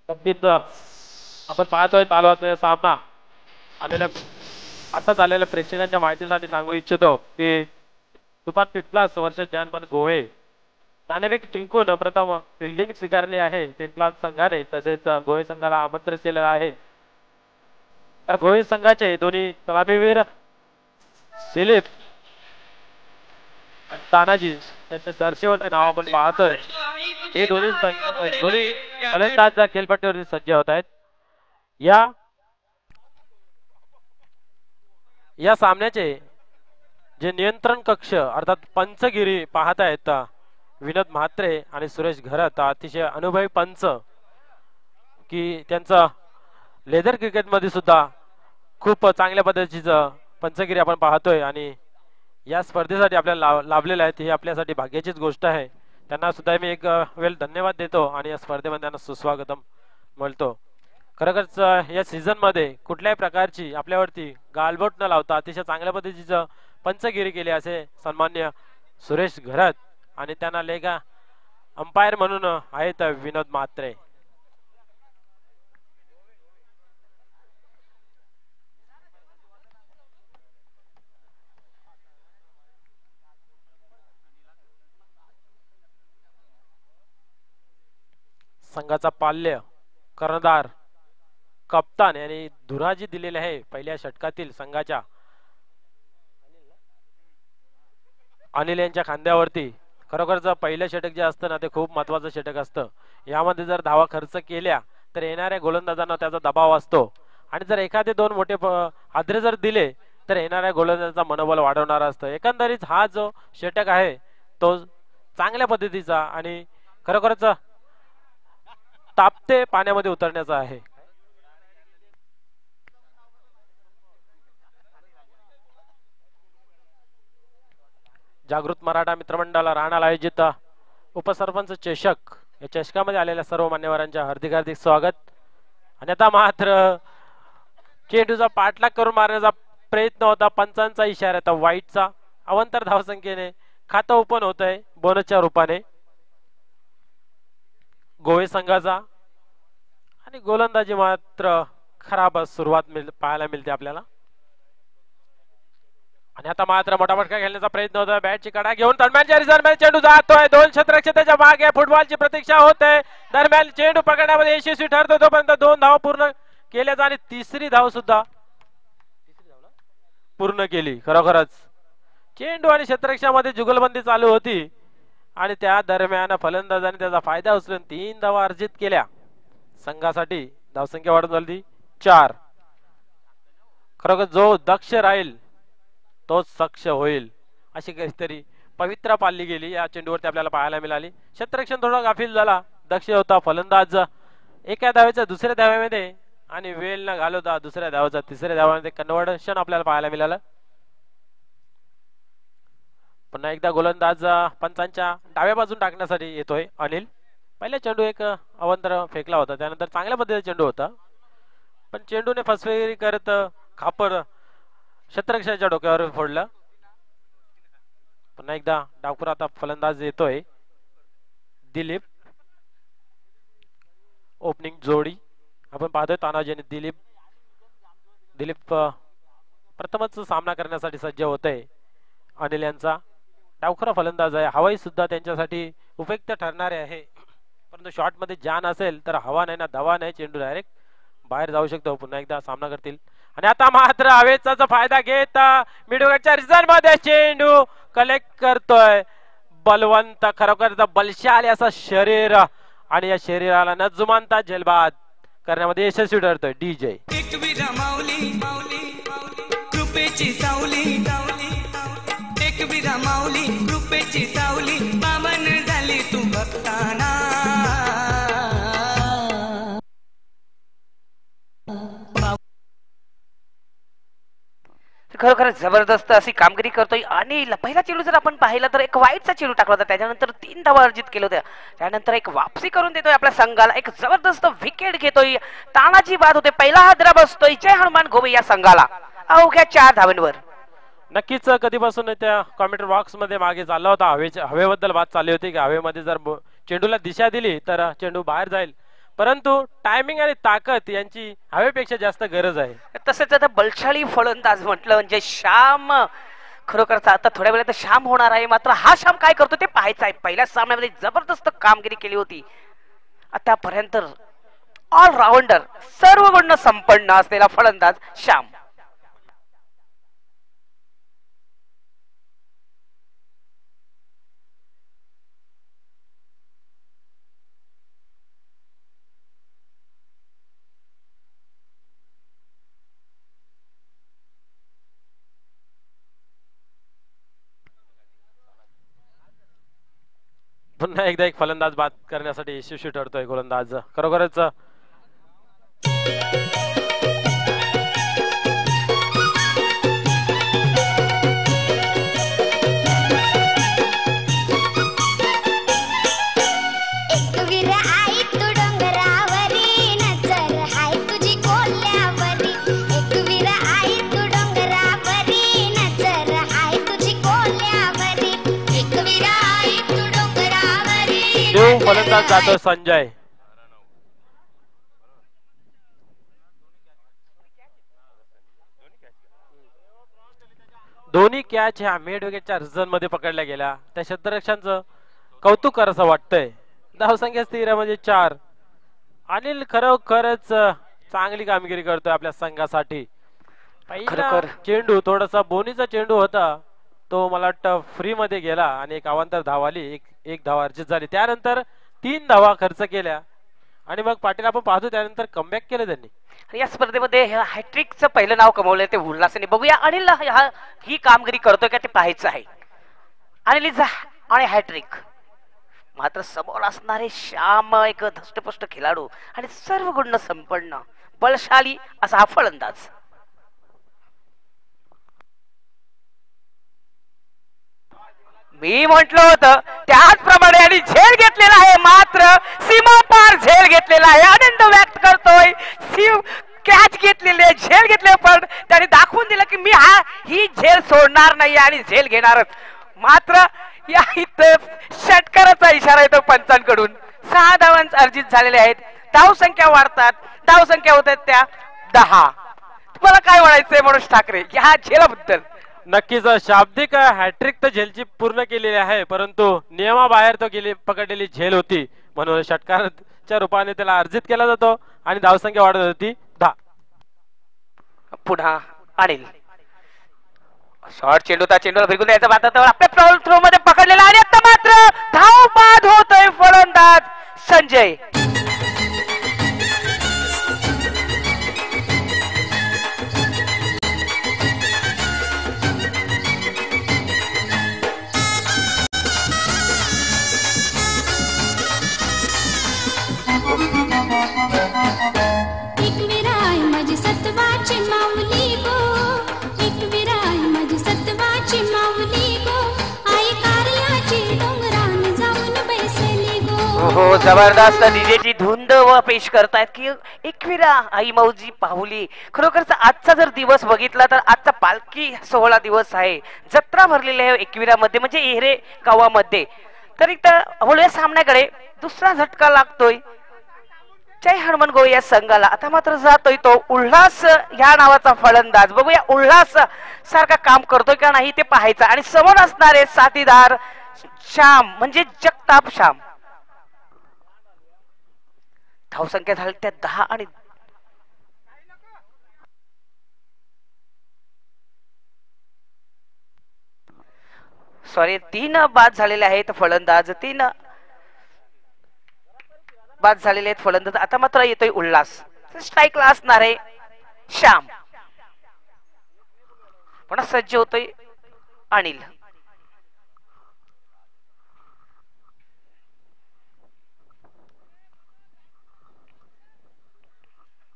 नक्कीच आपण पाहतोय चालू असलेला सामना आलेल्या आताच आलेल्या प्रेक्षकांच्या माहितीसाठी सांगू इच्छितो की दुपार तिथलाच वर्ष ज्ञानपण गोहे नाणेफेक जिंकून प्रथम फिल्डिंग स्वीकारली आहे तिथला संघाने तसेच गोहे संघाला आमंत्रित केलेलं आहे. त्या गोहे संघाचे दोन्ही तलामीवीर दिलीप तानाजी त्यांच्या सरसेवट नाव आपण पाहतोय. हे दोन्ही फलंदाज खेळपट्टीवरती सज्ज होत आहेत. या सामन्याचे जे नियंत्रण कक्ष अर्थात पंचगिरी पाहत आहेत विनोद म्हात्रे आणि सुरेश घरत अतिशय अनुभवी पंच की त्यांचा लेदर क्रिकेट मध्ये सुद्धा खूप चांगल्या पद्धतीचं पंचगिरी आपण पाहतोय आणि या स्पर्धेसाठी आपल्याला लाभलेले आहेत ही आपल्यासाठी भाग्याचीच गोष्ट आहे. त्यांना सुद्धा मी एक वेळ धन्यवाद देतो आणि या स्पर्धेमध्ये त्यांना सुस्वागतम म्हणतो. खरोखरच या सीझन मध्ये कुठल्याही प्रकारची आपल्यावरती गालबोट न लावता अतिशय चांगल्या पद्धतीचं पंचगिरी केले असे सन्मान्य सुरेश घरत आणि त्यांना लेगा अंपायर म्हणून आहेत विनोद म्हात्रे. संघाचा पाल्य कर्णधार कप्तान यांनी धुराजी दिलेले आहे पहिल्या षटकातील संघाच्या अनिल यांच्या खांद्यावरती. खरोखरच पहिलं षटक जे असतं ना ते खूप महत्वाचं षटक असतं. यामध्ये जर धावा खर्च केल्या तर येणाऱ्या गोलंदाजांना त्याचा दबाव असतो आणि जर एखादे दोन मोठे हादरे जर दिले तर येणाऱ्या गोलंदाजाचा मनोबल वाढवणारा असतं. एकंदरीत हा जो षटक आहे तो चांगल्या पद्धतीचा आणि खरोखरच तापते पाण्यामध्ये उतरण्याचा आहे. जागृत मराठा मित्रमंडळाला राहण्याला आयोजित उपसरपंच चषक या चषकामध्ये आलेल्या सर्व मान्यवरांच्या हार्दिक हार्दिक स्वागत. आणि आता मात्र चेंडूचा पाठलाग करून मारण्याचा प्रयत्न होता पंचांचा इशारा होता वाईटचा. अवंतर धावसंख्येने खातं ओपन होत आहे बोनसच्या रूपाने गोवे संघाचा आणि गोलंदाजी मात्र खराब सुरुवात पाहायला मिळते आपल्याला. आणि आता मात्र मोठा फटका खेळण्याचा प्रयत्न होता बॅटची कडा घेऊन दरम्यानच्या रिझर्व्ह चेंडू जातोय दोन क्षेत्ररक्षकाच्या मागे फुटबॉलची प्रतीक्षा होते. दरम्यान चेंडू पकडण्यामध्ये यशस्वी ठरतो तोपर्यंत दोन धावा पूर्ण केल्याचा आणि तिसरी धाव सुद्धा पूर्ण केली. खरोखरच चेंडू आणि क्षेत्ररक्षकामध्ये जुगलबंदी चालू होती आणि त्या दरम्यान फलंदाजाने त्याचा फायदा उचलून 3 धावा अर्जित केल्या. संघासाठी धावसंख्या वाढून झाली 4. खरोखर जो दक्ष राहील तोच सक्ष होईल अशी काहीतरी पवित्रा पाळली गेली या चेंडूवरती आपल्याला पाहायला मिळाली. क्षेत्ररक्षण थोडा गाफील झाला दक्ष होता फलंदाज एका धावेच्या दुसऱ्या धाव्यामध्ये आणि वेळ न घालवता दुसऱ्या धावाचा तिसऱ्या धावामध्ये कन्व्हर्शन आपल्याला पाहायला मिळालं. पुन्हा एकदा गोलंदाज पंचांच्या डाव्या बाजून टाकण्यासाठी येतोय अनिल. पहिला चेंडू एक अवंतर फेकला होता त्यानंतर चांगल्या पद्धतीचा चेंडू होता पण चेंडूने फसवेगिरी करत खापर क्षेत्ररक्षकाच्या डोक्यावर फोडलं. पुन्हा एकदा डावखुरा आता फलंदाज येतोय दिलीप. ओपनिंग जोडी आपण पाहतोय तानाजी आणि दिलीप प्रथमच सामना करण्यासाठी सज्ज होत आहे. अनिल यांचा डावखुरा फलंदाज आहे. हवाई सुद्धा त्यांच्यासाठी उपयुक्त ठरणारे आहे परंतु शॉट मध्ये जान असेल तर हवा नाही ना धावा नाही चेंडू डायरेक्ट बाहेर जाऊ शकतो. पुन्हा एकदा सामना करतील आणि आता मात्र हवेचा फायदा घेत मिडविकेटच्या रिझर्व्ह मध्ये चेंडू कलेक्ट करतोय बलवंत. खरोखर बलशाली असं शरीर आणि या शरीराला न जुमानता झेलबाद करण्यामध्ये यशस्वी ठरतोय डीजे. कृपेची सावली एकविरा माऊली कृपेची सावली पावन झाली तू भक्ताना. खरोखर जबरदस्त अशी कामगिरी करतोय आणि पहिला चेंडू जर आपण पाहिला तर एक वाईटचा चेंडू टाकला होता त्याच्यानंतर 3 धावा अर्जित केले होते. त्यानंतर एक वापसी करून देतोय आपल्या संघाला एक जबरदस्त विकेट घेतोय. तानाजी बाद होते पहिला हादरा बसतोय जय हनुमान गोवे या संघाला अवघ्या 4 धावांवर. नक्कीच कधीपासून त्या कॉमेंट्री बॉक्स मध्ये मागे चालला होता हवेबद्दल बात चालली होती की हवेमध्ये जर चेंडूला दिशा दिली तर चेंडू बाहेर जाईल परंतु टायमिंग आणि ताकद यांची हवेपेक्षा जास्त गरज आहे. तसेच आता बलशाली फलंदाज म्हटलं म्हणजे श्याम, खरोखरच आता थोड्या वेळात श्याम होणार आहे. मात्र हा श्याम काय करतो ते पाहायचं आहे. पहिल्या सामन्यामध्ये जबरदस्त कामगिरी केली होती. आतापर्यंत ऑलराऊंडर सर्व गुण संपन्न असलेला फलंदाज श्याम. पुन्हा एकदा एक फलंदाज बाद करण्यासाठी यशस्वी ठरतोय गोलंदाज. खरोखरच फलंदाज जातो संजय. दोन्ही कॅच ह्या मिड विकेटच्या रिझन मध्ये पकडल्या गेल्या. त्या क्षेत्ररक्षकांचं कौतुक करायचं वाटतंय. धावसंख्या स्थिर म्हणजे 4. अनिल खरोखरच चांगली कामगिरी करतोय आपल्या संघासाठी. पहिला चेंडू थोडासा बोनीचा चेंडू होता, तो मला वाटतं फ्री मध्ये गेला आणि एक अवांतर धाव आली. एक धाव अर्जित झाली. त्यानंतर 3 धावा खर्च केल्या आणि मग पाटील आपण पाहतो त्यानंतर कमबॅक केलं त्यांनी. या स्पर्धेमध्ये हॅट्रिकचं पहिलं नाव कमवलंय ते उल्हासने. बघूया अनिल ही कामगिरी करतोय का ते पाहायचं आहे. अनिल आणि हॅट्रिक. मात्र समोर असणारे श्याम एक धष्टपुष्ट खेळाडू आणि सर्व गुण संपन्न बलशाली असा हा फलंदाज. मी म्हटलं होतं त्याचप्रमाणे आणि झेल घेतलेला आहे. मात्र सीमा पार झेल घेतलेला आहे. आनंद व्यक्त करतोय. कॅच घेतलेली आहे, झेल घेतले, पण त्याने दाखवून दिलं की मी ही झेल सोडणार नाही आणि झेल घेणारच. मात्र या इथं षटकाराचा इशारा येतो पंचांकडून. 6 धावांचे अर्जित झालेले आहेत. धावसंख्या वाढतात. धावसंख्या होत आहेत त्या 10. तुम्हाला काय म्हणायचंय मनोज ठाकरे ह्या झेलाबद्दल? नक्कीच शाब्दिक हॅट्रिक तर झेलची पूर्ण केलेली आहे, परंतु नियमाबाहेर तो पकडलेली झेल होती, म्हणून षटकाराच्या रूपाने त्याला अर्जित केला जातो आणि धावसंख्या वाढत होती 10. पुन्हा अनिल शॉर्ट चेंडूचा चेंडूला भिगून द्यायचा बात आपल्या थ्रो मध्ये पकडलेला आणि आता मात्र धाव बाद होतोय फलंदाज संजय. हो जबरदस्त डीजेची धुंद व पेश करतायत की एकविरा आई मौजी पाहुली. खरोखरच आजचा जर दिवस बघितला तर आजचा पालखी सोहळा दिवस आहे. जत्रा भरलेली आहे एकविरा मध्ये म्हणजे एहरे गावामध्ये. तर इथं सामन्याकडे दुसरा झटका लागतोय जय हनुमान गोळे या संघाला. आता मात्र जातोय तो उल्हास ह्या नावाचा फलंदाज. बघूया उल्हास सारखा काम करतोय का नाही ते पाहायचं. आणि समोर असणारे साथीदार श्याम म्हणजे जगताप श्याम. धावसंख्या झाली त्या 10 आणि सॉरी 3 बाद झालेले आहेत फलंदाज. 3 बाद झालेले आहेत फलंदाज. आता मात्र येतोय उल्हास. स्ट्राईकला असणार आहे श्याम. पण सज्ज होतोय अनिल.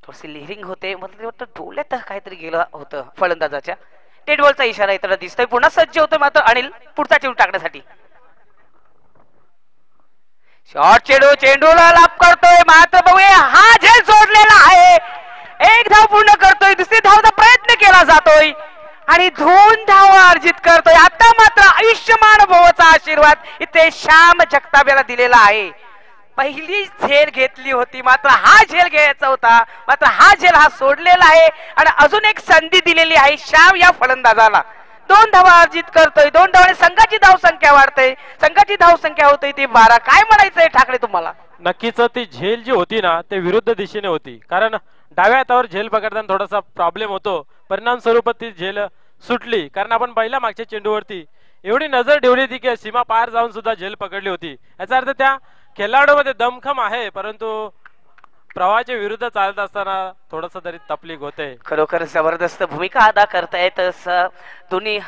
थोडीशी लिहरिंग होते, मतलब डोळ्यात काहीतरी गेलं होतं फलंदाजाच्या. डेड बॉलचा इशारा इतर दिसतोय. पुन्हा सज्ज होतोय मात्र अनिल पुढचा चेंडू टाकण्यासाठी. शॉर्ट चेंडू चेंडूला लाभ करतोय. मात्र बघूया हा झेल सोडलेला आहे. एक धाव पूर्ण करतोय. दुसरी धावचा प्रयत्न केला जातोय आणि 2 धावा अर्जित करतोय. आता मात्र आयुष्यमान भवचा आशीर्वाद इथे श्याम जगताप याला दिलेला आहे. पहिली झेल घेतली होती, मात्र हा झेल घ्यायचा होता, मात्र हा झेल हा सोडलेला आहे आणि अजून एक संधी दिलेली आहे श्याम या फलंदाजाला. 2 धावा अर्जित करतोय, 2 धावाने संघाची धावसंख्या वाढते, संघाची धावसंख्या होते ती 12. काय म्हणायचंय ठाकरे तुम्हाला? नक्कीच ती झेल जी होती ना ते विरुद्ध दिशेने होती, कारण डाव्या हातावर झेल पकडताना थोडासा प्रॉब्लेम होतो. परिणाम स्वरूप ती झेल सुटली, कारण आपण पहिल्या मागच्या चेंडूवरती एवढी नजर ठेवली होती की सीमा पार जाऊन सुद्धा झेल पकडली होती. याचा अर्थ त्या खेळाडूमध्ये दमखम आहे, परंतु प्रवाहाच्या विरुद्ध चालत असताना थोडस तरी तकलीफ होते. खरोखर जबरदस्त भूमिका अदा करतायत दोन्ही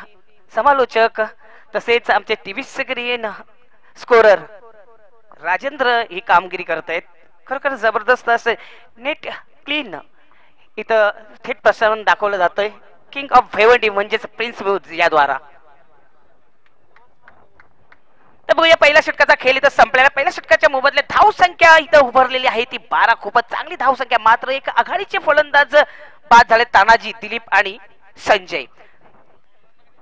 समालोचक, तसेच आमचे टीव्ही स्क्रीन स्कोरर राजेंद्र ही कामगिरी करतायत. खरोखर जबरदस्त असं नेट क्लीन इथं थेट प्रसारण दाखवलं जातंय किंग ऑफ भेवंडी म्हणजेच प्रिन्स म्यूज याद्वारा. तर बघूया पहिल्या षटकाचा खेळ इथं संपलेला. पहिल्या षटकाच्या मोबदल्यात धाव संख्या इथं उभारलेली आहे ती 12. खूपच चांगली धाव संख्या, मात्र एक आघाडीचे फलंदाज बाद झाले, तानाजी, दिलीप आणि संजय.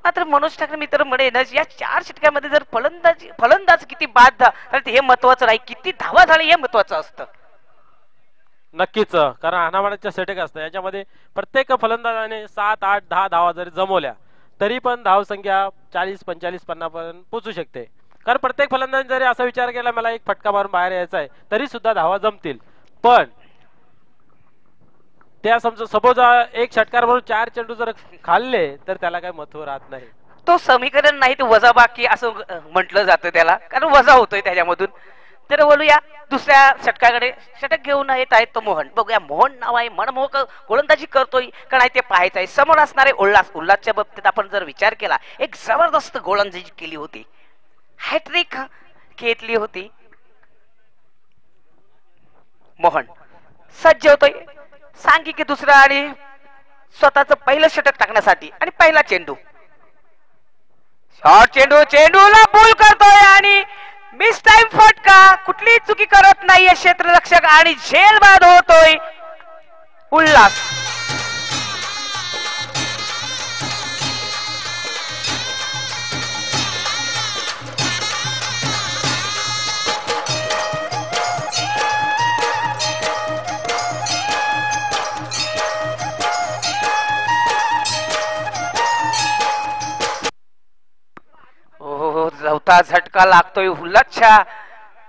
मात्र मनोज ठाकरे मित्र म्हणेन या 4 षटकामध्ये जर फलंदाज किती बाद तर हे महत्वाचं नाही, किती धावा झाले हे महत्वाचं असतं. नक्कीच, कारण अनामानाच्या षटक असतं, याच्यामध्ये प्रत्येक फलंदाजाने 7, 8, 10 धावा जरी जमवल्या तरी पण धाव संख्या 40, 45, 50 पर्यंत पोहोचू शकते. कारण प्रत्येक फलंदाजाने जरी असा विचार केला मला एक फटका मारून बाहेर यायचा आहे तरी सुद्धा धावा जमतील, पण त्या समजा सपोज एक षटकार म्हणून 4 चेंडू जर खाल्ले तर त्याला काही महत्व राहत नाही. तो समीकरण नाही, ते वजाबाकी असं म्हटलं जातं त्याला, कारण वजा होतोय त्याच्यामधून. तर बोलूया दुसऱ्या षटकाकडे. षटक घेऊन येत आहेत तो मोहन. बघूया मोहन नाव आहे, मनमोहक गोलंदाजी करतोय का नाही ते पाहायचं आहे. समोर असणारे उल्हासच्या बाबतीत आपण जर विचार केला, एक जबरदस्त गोलंदाजी केली होती, हॅट्रिक घेतली होती. मोहन सज्ज होतोय सांगी की दुसरा आणि स्वतःच पहिलं षटक टाकण्यासाठी. आणि पहिला चेंडू, शॉर्ट चेंडू, चेंडूला पूल करतोय आणि मिस टाइम फटका, कुठली चुकी करत नाहीये क्षेत्ररक्षक आणि झेल बाद होतोय उल्हास. चौथा झटका लागतोय उल्हासच्या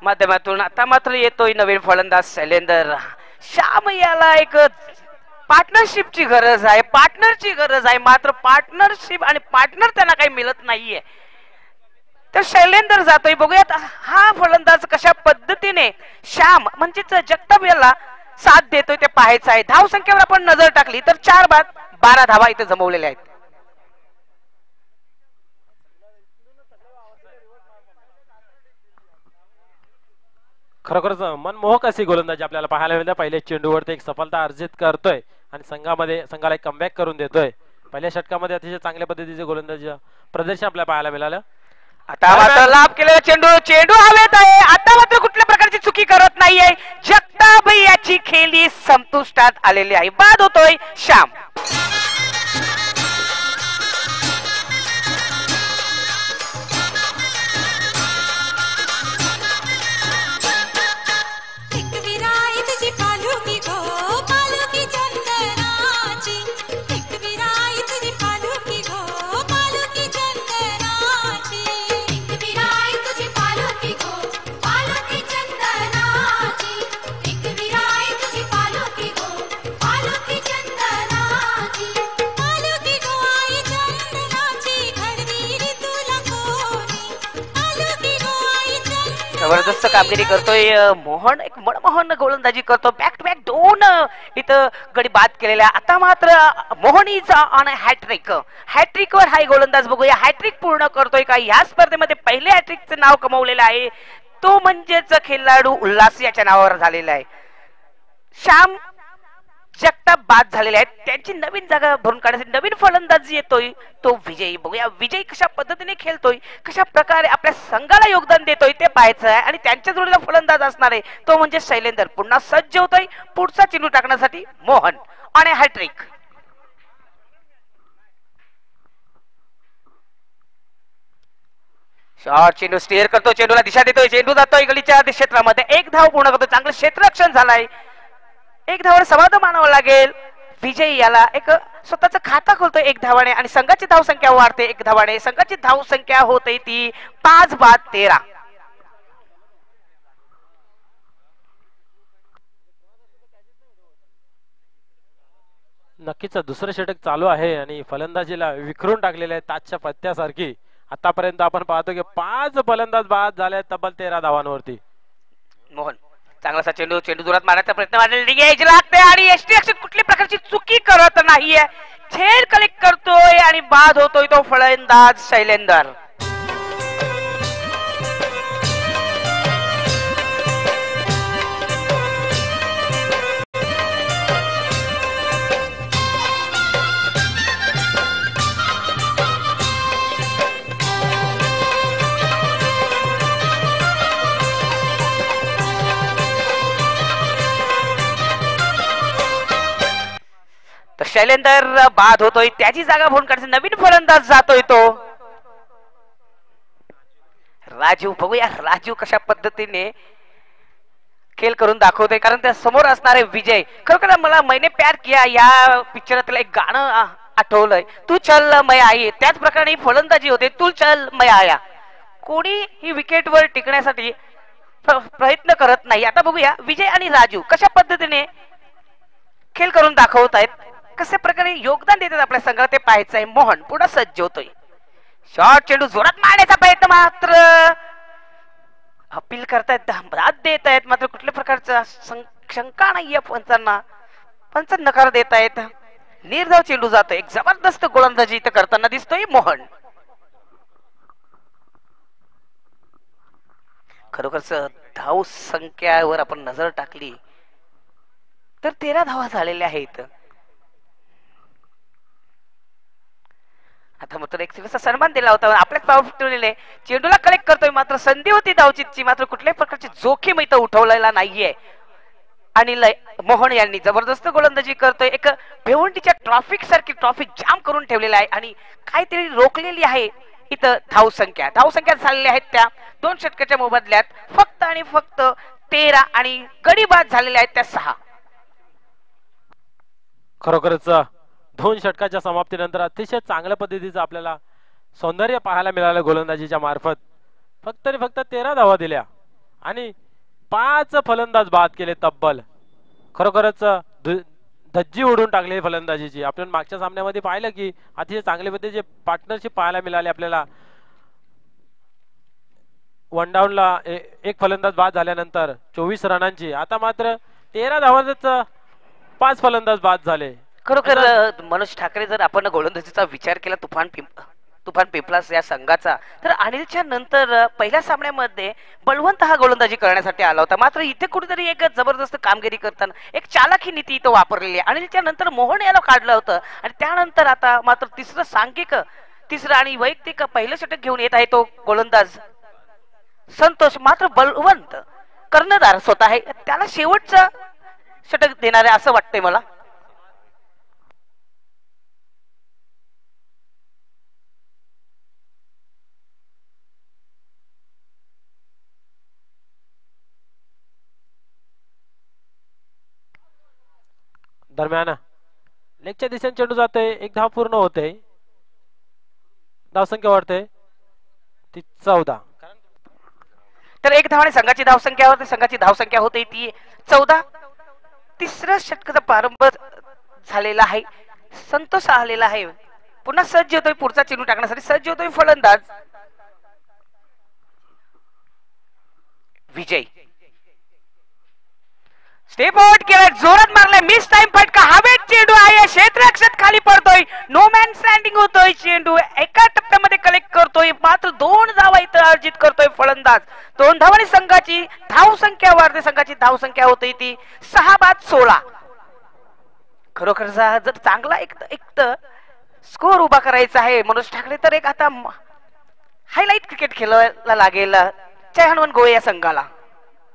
माध्यमातून. आता मात्र येतोय नवीन फलंदाज शैलेंदर. श्याम याला एक पार्टनरशिपची गरज आहे, पार्टनरची गरज आहे, मात्र पार्टनरशिप आणि पार्टनर त्यांना काही मिळत नाहीये. तर शैलेंदर जातोय. बघूयात हा फलंदाज कशा पद्धतीने श्याम म्हणजेच जगताप याला साथ देतोय ते पाहायचं आहे. धाव संख्येवर आपण नजर टाकली तर 4 बाद 12 धावा इथे जमवलेल्या आहेत. खरोखरच मनमोहक अशी गोलंदाजी आपल्याला पाहायला मिळते. पहिल्या चेंडूवरती एक सफलता अर्जित करतोय आणि संघाला एक कमबॅक करून देतोय. पहिल्या षटकामध्ये अतिशय चांगल्या पद्धतीचे गोलंदाजी प्रदर्शन आपल्याला पाहायला मिळालं. आता मात्र लाभ केलेला चेंडू हवेत आहे. आता मात्र कुठल्या प्रकारची चुकी करत नाहीये जगताप. याची खेळी संपुष्टात आलेली आहे. बाद होतोय श्याम. जबरदस्त कामगिरी करतोय मोहन. एक मनमोहन गोलंदाजी करतो. बॅक टू बॅक 2 इथं गडी बाद केलेल्या. आता मात्र मोहनीचा आणि हॅट्रिक वर हाय गोलंदाज. बघूया हॅट्रिक पूर्ण करतोय का. या स्पर्धेमध्ये पहिले हॅट्रिकचं नाव कमावलेलं आहे तो म्हणजेच खेळाडू उल्हास याच्या नावावर झालेला आहे. श्याम जगताप बाद झालेले आहेत. त्यांची नवीन जागा भरून काढण्यासाठी नवीन फलंदाज येतोय तो विजय. बघूया विजय कशा पद्धतीने खेळतोय, कशा प्रकारे आपल्या संघाला योगदान देतोय ते पाहायचं आहे. आणि त्यांच्या जोडीला फलंदाज असणार आहे तो म्हणजे शैलेंदर. पुन्हा सज्ज होतोय पुढचा चेंडू टाकण्यासाठी मोहन आणि हॅट्रिक. शॉर्ट चेंडू स्टेअर करतो, चेंडूला दिशा देतोय, चेंडू जातोय गलीच्या क्षेत्रामध्ये, एक धाव पूर्ण करतो, चांगलं क्षेत्ररक्षण झालाय, एक धावाने समाधान मानावं लागेल. विजय याला एक स्वतःच खाता खोलतोय एक धावाने आणि संघाची धावसंख्या वाढते एक धावाने. संघाची धावसंख्या होते ती 5-13. नक्कीच दुसरं षटक चालू आहे आणि फलंदाजीला विखरून टाकलेले आहे ताजच्या पत्त्यासारखी. आतापर्यंत आपण पाहतो की 5 फलंदाज बाद झाले तब्बल 13 धावांवरती. मोहन चांगलासा चेंडू जोरात मारण्याचा प्रयत्न मारलेला लागते आणि एसटी रक्षक कुठली प्रकारची चुकी करत नाहीये, झेल कलेक्ट करतोय आणि बाद होतोय तो फलंदाज शैलेंदर. शैलेंदर बाद होतोय, त्याची जागा भरून काढायचा नवीन फलंदाज जातोय तो राजू. बघूया राजू कशा पद्धतीने खेळ करून दाखवतोय, कारण त्या समोर असणारे विजय. खरोखर मला मैंने प्यार किया या पिक्चरातलं एक गाणं आठवलंय, तू चल मैं आई. त्याच प्रकारे फलंदाजी होते, तू चल मैं आया. कोणी ही विकेटवर टिकण्यासाठी प्रयत्न करत नाही. आता बघूया विजय आणि राजू कशा पद्धतीने खेळ करून दाखवत आहेत, कशा प्रकारे योगदान देतात आपल्या संघाला ते पाहायचं आहे. मोहन पुढे सज्ज होतोय, शॉर्ट चेंडू जोरात मारण्याचा प्रयत्न, मात्र अपील करतायत, दाद देत आहेत, मात्र कुठल्या प्रकारचा शंका नाहीये पंचांना. पंच नकार देत आहेत. निर्धाव चेंडू जातोय, एक जबरदस्त गोलंदाजी इथं करताना दिसतोय मोहन. खरोखरच धाव संख्यावर आपण नजर टाकली तर 13 धावा झालेल्या आहेत. आता मात्र एक दिवसा सन्मान दिला होता, आपल्याच पावले चेंडूला कलेक्ट करतोय, मात्र संधी होती धावचीतची, मात्र कुठल्याही प्रकारची जोखीम इथं उठवलेला नाहीये. आणि मोहन यांनी जबरदस्त गोलंदाजी करतोय, एक भिवंडीच्या ट्रॉफिक सारखी ट्रॉफिक जाम करून ठेवलेला आहे आणि काहीतरी रोखलेली आहे इथं धावसंख्या झालेल्या आहेत त्या 2 षटकाच्या मोबदल्यात फक्त आणि फक्त 13 आणि गडी बाद झालेल्या आहेत त्या 6. खरोखरच 2 षटकाच्या समाप्तीनंतर अतिशय चांगल्या पद्धतीचं आपल्याला सौंदर्य पाहायला मिळालं गोलंदाजीच्या मार्फत. फक्त आणि फक्त 13 धावा दिल्या आणि 5 फलंदाज बाद केले तब्बल. खरोखरच धज्जी उडून टाकली फलंदाजीची. आपण मागच्या सामन्यामध्ये पाहिलं की अतिशय चांगल्या पद्धतीचे पार्टनरशिप पाहायला मिळाले आपल्याला. 1 डाऊनला एक फलंदाज बाद झाल्यानंतर 24 रनांची, आता मात्र 13 धावांच 5 फलंदाज बाद झाले. खरोखर मनोज ठाकरे, जर आपण गोलंदाजीचा विचार केला तुफान पिंपलास या संघाचा, तर अनिलच्या नंतर पहिल्या सामन्यामध्ये बळवंत हा गोलंदाजी करण्यासाठी आला होता, मात्र इथे कुठेतरी एक जबरदस्त कामगिरी करताना एक चालाखी नीती इथं वापरलेली आहे. अनिलच्या नंतर मोहन याला काढलं होतं आणि त्यानंतर आता मात्र तिसरं आणि वैयक्तिक पहिलं षटक घेऊन येत आहे तो गोलंदाज संतोष. मात्र बळवंत कर्णधार स्वतः आहे, त्याला शेवटचं षटक देणार आहे असं वाटतंय मला. दरम्यान लेगच्या दिशेने चेंडू जातोय, एक धाव पूर्ण होते, धावसंख्या वाढते ती 14. तर एक धावाने संघाची धावसंख्या होते ती 14. तिसऱ्या षटकाचा प्रारंभ झालेला आहे, संतोष आलेला आहे, पुन्हा सज्ज होतोय पुढचा चेंडू टाकण्यासाठी, सज्ज होतोय फलंदाज विजय. स्टेप आउट केला, जोरात मारलाय, मिस टाइम फटका, हवेत चेंडू आहे, क्षेत्ररक्षक खाली पडतोय, नो मॅन स्टँडिंग होतोय, चेंडू एका टप्प्यामध्ये कलेक्ट करतोय, मात्र 2 धावा इथं अर्जित करतोय फलंदाज. 2 धावांनी संघाची धावसंख्या वाढते, संघाची धावसंख्या होते ती 6-16. खरोखर जर चांगला एक स्कोर उभा करायचा आहे मनोज ठाकरे, तर एक आता हायलाइट क्रिकेट खेळायला लागेल चैहनवन गोळे या संघाला.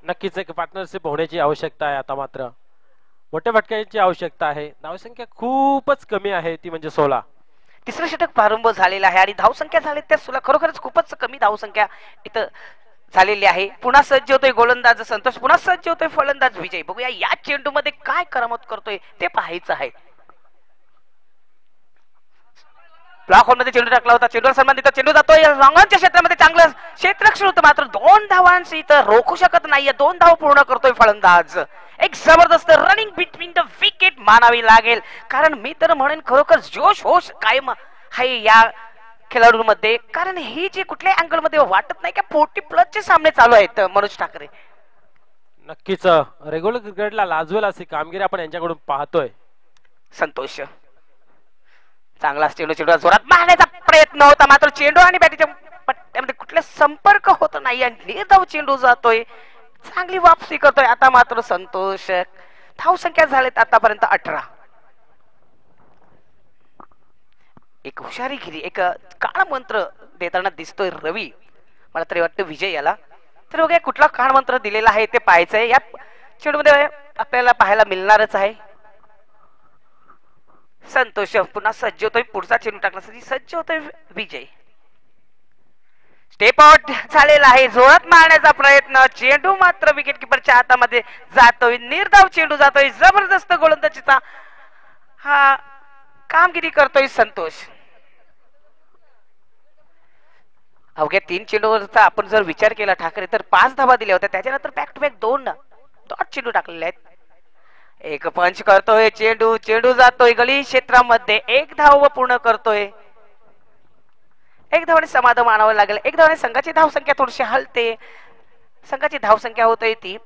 नक्कीच एक पार्टनरशिप होण्याची आवश्यकता आहे. आता मात्र मोठ्या फटक्याची आवश्यकता आहे. धावसंख्या खूपच कमी आहे, ती म्हणजे 16. तिसरं षटक प्रारंभ झालेला आहे आणि धावसंख्या झाली त्या सुद्धा खरोखरच खूपच कमी धावसंख्या इथं झालेली आहे. पुन्हा सज्ज होतोय गोलंदाज संतोष, पुन्हा सज्ज होतोय फलंदाज विजय. बघूया या चेंडूमध्ये काय करामत करतोय ते पाहायचं आहे. ब्लॉक होल मध्ये चेंडू टाकला होता, चेंडूवर सन्मान देतो, चेंडू जातोय रंगांच्या क्षेत्रामध्ये, चांगलं क्षेत्ररक्षण होतं मात्र 2 धावांशी इथं रोखू शकत नाहीये. 2 धाव पूर्ण करतोय फलंदाज. एक जबरदस्त रनिंग बिटवीन द विकेट मानावी लागेल, कारण मी तर म्हणेन खरोखर जोश होश कायम आहे या खेळाडूंमध्ये, कारण ही जी कुठल्याही अँगल मध्ये वाटत नाही की 40+ चे सामने चालू आहेत. मनोज ठाकरे नक्कीच रेग्युलर क्रिकेटला लाजवेल अशी कामगिरी आपण यांच्याकडून पाहतोय. संतोष चांगला चेंडू, चेंडू जोरात मारण्याचा प्रयत्न होता मात्र चेंडू आणि बॅटीच्या पट्ट्यामध्ये कुठला संपर्क होत नाही आणि निर्धाव चेंडू जातोय. चांगली वापसी करतोय आता मात्र संतोष. धावसंख्या झालेत आतापर्यंत 18. एक हुशारीगिरी, एक काळ मंत्र देताना दिसतोय रवी. मला तरी वाटतं विजय याला. तर बघा कुठला काळ मंत्र दिलेला आहे ते पाहायचंय. या चेंडूमध्ये आपल्याला पाहायला मिळणारच आहे. संतोष पुन्हा सज्ज होतोय पुढचा चेंडू टाकण्यासाठी, सज्ज होतोय विजय. स्टेप आउट झालेला आहे, जोरात मारण्याचा प्रयत्न, चेंडू मात्र विकेट किपरच्या हातामध्ये जातोय. निर्धाव चेंडू जातोय. जबरदस्त गोलंदाजीचा हा कामगिरी करतोय संतोष. अवघ्या 3 चेंडूवरचा आपण जर विचार केला ठाकरे तर 5 धावा दिल्या होत्या, त्याच्यानंतर बॅक टू बॅक 2 डॉट चेंडू टाकलेले आहेत. एक पंच करतोय चेंडू, चेंडू जातोय गली क्षेत्रामध्ये, 1 धाव पूर्ण करतोय. 1 धावाने समाधान मानावं लागेल. 1 धावाने संघाची धावसंख्या थोडीशी हलते. संघाची धावसंख्या होते ती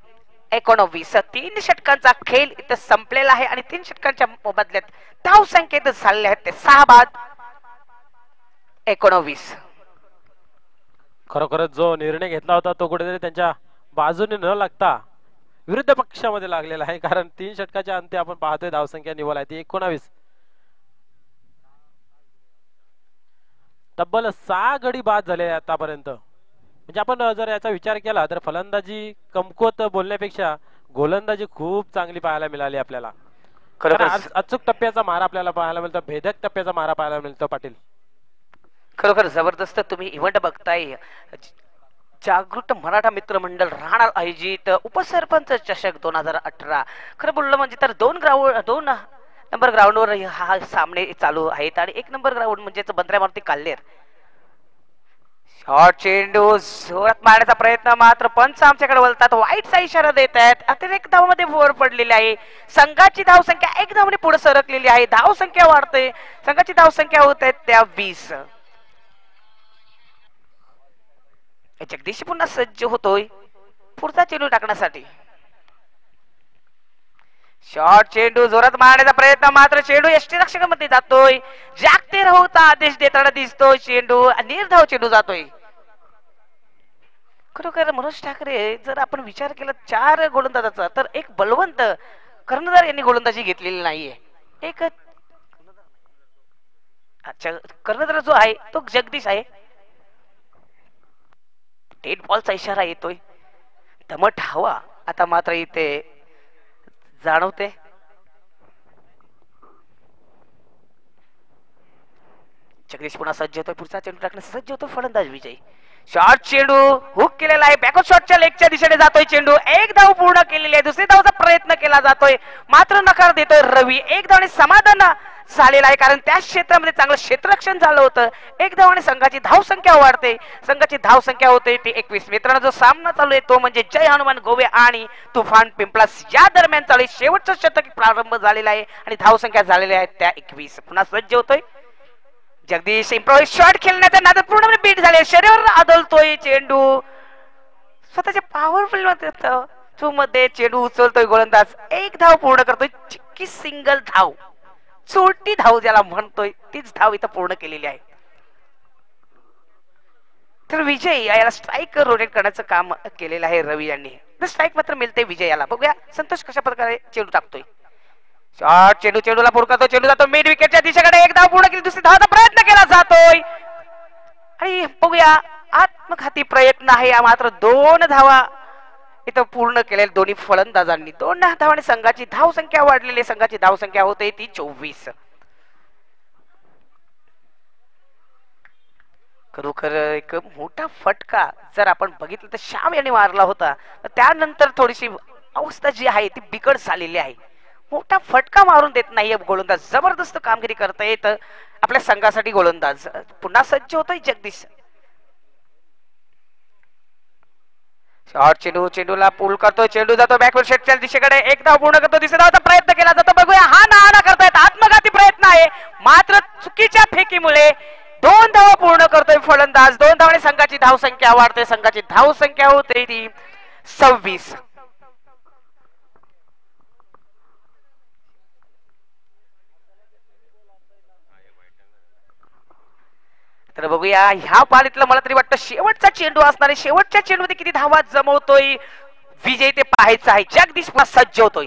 19. 3 षटकांचा खेळ इथं संपलेला आहे आणि 3 षटकांच्या बदल्यात धावसंख्येत झालेले आहेत ते 6 बाद 19. खरोखरच जो निर्णय घेतला होता तो कुठेतरी त्यांच्या बाजूने न लागता विरुद्ध पक्षामध्ये लागलेला आहे, कारण 3 षटकाच्या अंती आपण पाहतोय धावसंख्या निवल आहे ती 19. तब्बल 6 गडी बाद झाले आतापर्यंत. म्हणजे आपण जर याचा विचार केला तर फलंदाजी कमकुवत बोलण्यापेक्षा गोलंदाजी खूप चांगली पाहायला मिळाली आपल्याला. अचूक टप्प्याचा मारा आपल्याला पाहायला मिळतो, भेदक टप्प्याचा मारा पाहायला मिळतो. पाटील खरोखर जबरदस्त तुम्ही इव्हेंट बघताय. जागृत मराठा मित्र मंडळ राहणार आयोजित उपसरपंच चषक 2018. खरं बोललं म्हणजे तर 2 नंबर ग्राउंडवर हा सामने चालू आहेत आणि 1 नंबर ग्राउंड म्हणजे बंद्रा मारुती काल्हेर. शॉर्ट चेंडू जोरात मारण्याचा प्रयत्न मात्र पंच आमच्याकडे वळतात, वाईटचा इशारा देत आहेत. अतिरेक धावामध्ये भर पडलेली आहे. संघाची धावसंख्या 1 धावाने पुढे सरकलेली आहे. धावसंख्या वाढते, संघाची धावसंख्या होत आहे त्या 20. जगदीश पुन्हा सज्ज होतोय पुढचा चेंडू टाकण्यासाठी. शॉर्ट चेंडू जोरात मारण्याचा प्रयत्न मात्र चेंडू यष्टीरक्षकामध्ये जातोय. जागते राहूचा आदेश देताना दिसतोय चेंडू, निर्धाव चेंडू जातोय. खरोखर मनोज ठाकरे जर आपण विचार केला 4 गोलंदाजाचा तर एक बलवंत कर्णधार यांनी गोलंदाजी घेतलेली नाहीये. एक कर्णधार जो आहे तो जगदीश आहे. डेड बॉलचा इशारा येतोय. दमट हवा आता मात्र इथे जाणवते. जगदीश पुन्हा सज्ज होतोय पुढचा चेंडू टाकण्यास सज्ज होतो फलंदाज विजय. शॉर्ट चेंडू हुक केलेला आहे, बॅकवर्ड शॉटच्या लेगच्या दिशेने जातोय चेंडू. 1 धाव पूर्ण केलेली आहे. दुसरी धावचा प्रयत्न केला जातोय मात्र नकार देतोय रवी. 1 धावाने समाधान झालेला आहे कारण त्या क्षेत्रामध्ये चांगलं क्षेत्ररक्षण झालं होतं. 1 धावाने संघाची धावसंख्या वाढते, संघाची धावसंख्या होते ती 21. मित्रांनो जो सामना चालू आहे तो म्हणजे जय हनुमान गोवे आणि तुफान पिंपलास या दरम्यान चालू शेवटचं षटक प्रारंभ झालेला आहे आणि धावसंख्या झालेल्या आहेत त्या 21. पुन्हा सज्ज होतोय जगदीश. इम्प्रोवाइज शॉट खेळण्याचा नादात पूर्णपणे बीट झाले, शरीरावर आदळतोय चेंडू. स्वतःच्या पॉवरफुल मध्ये चेंडू उचलतोय गोलंदाज. 1 धाव पूर्ण करतोय, चिक्की सिंगल धाव, छोटी धाव ज्याला म्हणतोय तीच धाव इथं पूर्ण केलेली आहे. तर विजय याला स्ट्राईक रोटेट करण्याचं काम केलेलं आहे रवी यांनी. स्ट्राईक मात्र मिळते विजयाला. बघूया संतोष कशा प्रकारे चेंडू टाकतोय. शॉर्ट चेंडू, चेंडूला पूर्ण करतो, चेंडू जातो मिड विकेटच्या दिशेकडे. 1 धाव पूर्ण केली, दुसरी धावाचा प्रयत्न केला जातोय आणि बघूया आत्मघाती प्रयत्न आहे मात्र 2 धावा इथं पूर्ण केलेल्या दोन्ही फलंदाजांनी. 2 धावांनी संघाची धावसंख्या वाढलेली, संघाची धावसंख्या होते ती 24. खरोखर एक मोठा फटका जर आपण बघितलं तर श्याम यांनी मारला होता. त्यानंतर थोडीशी अवस्था जी आहे ती बिकट झालेली आहे. मोठा फटका मारून देत नाहीये गोलंदाज. जबरदस्त कामगिरी करतायत आपल्या संघासाठी गोलंदाज. पुन्हा सज्ज होतोय जगदीश. शॉर्ट चेंडू, चेंडूला पूल करतोय, चेंडू जातो बॅकवर्ड शेटच्या दिशेकडे. एक धाव पूर्ण करतो, दिसत धावाचा प्रयत्न केला जातो. बघूया हा ना करतायत. आत्मघाती प्रयत्न आहे मात्र चुकीच्या फेकीमुळे 2 धावा पूर्ण करतोय फलंदाज. 2 धावाने संघाची धावसंख्या वाढते. संघाची धावसंख्या होते ती 26. तर बघूया ह्या पारीतलं मला तरी वाटतं शेवटचा चेंडू असणार आहे. शेवटच्या चेंडूमध्ये किती धावा जमवतोय विजय ते पाहायचं आहे. जगदीश पुन्हा सज्ज होतोय.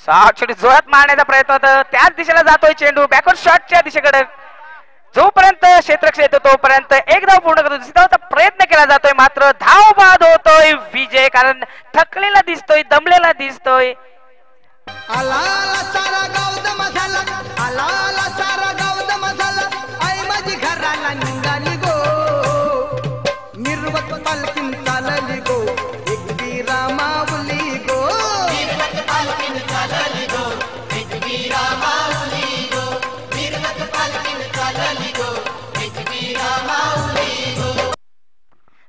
6 चेंडू जोरात मारण्याचा प्रयत्न होता. त्याच दिशेला जातोय चेंडू बॅकवर्ड शॉटच्या दिशेकडे. जोपर्यंत क्षेत्ररक्षण येतो तोपर्यंत एक धाव पूर्ण करतो. धावाचा प्रयत्न केला जातोय मात्र धाव बाद होतोय विजय. कारण थकलेला दिसतोय, दमलेला दिसतोय. आला सारा गाव दम झाला, आला सारा गाव दम झाला. आई माझी घराला निघाली गो, निर्वत पालखीन चालली गो. एकटी रामावली गो, निर्वत पालखीन चालली गो. एकटी रामावली गो, निर्वत पालखीन चालली गो. एकटी रामावली गो.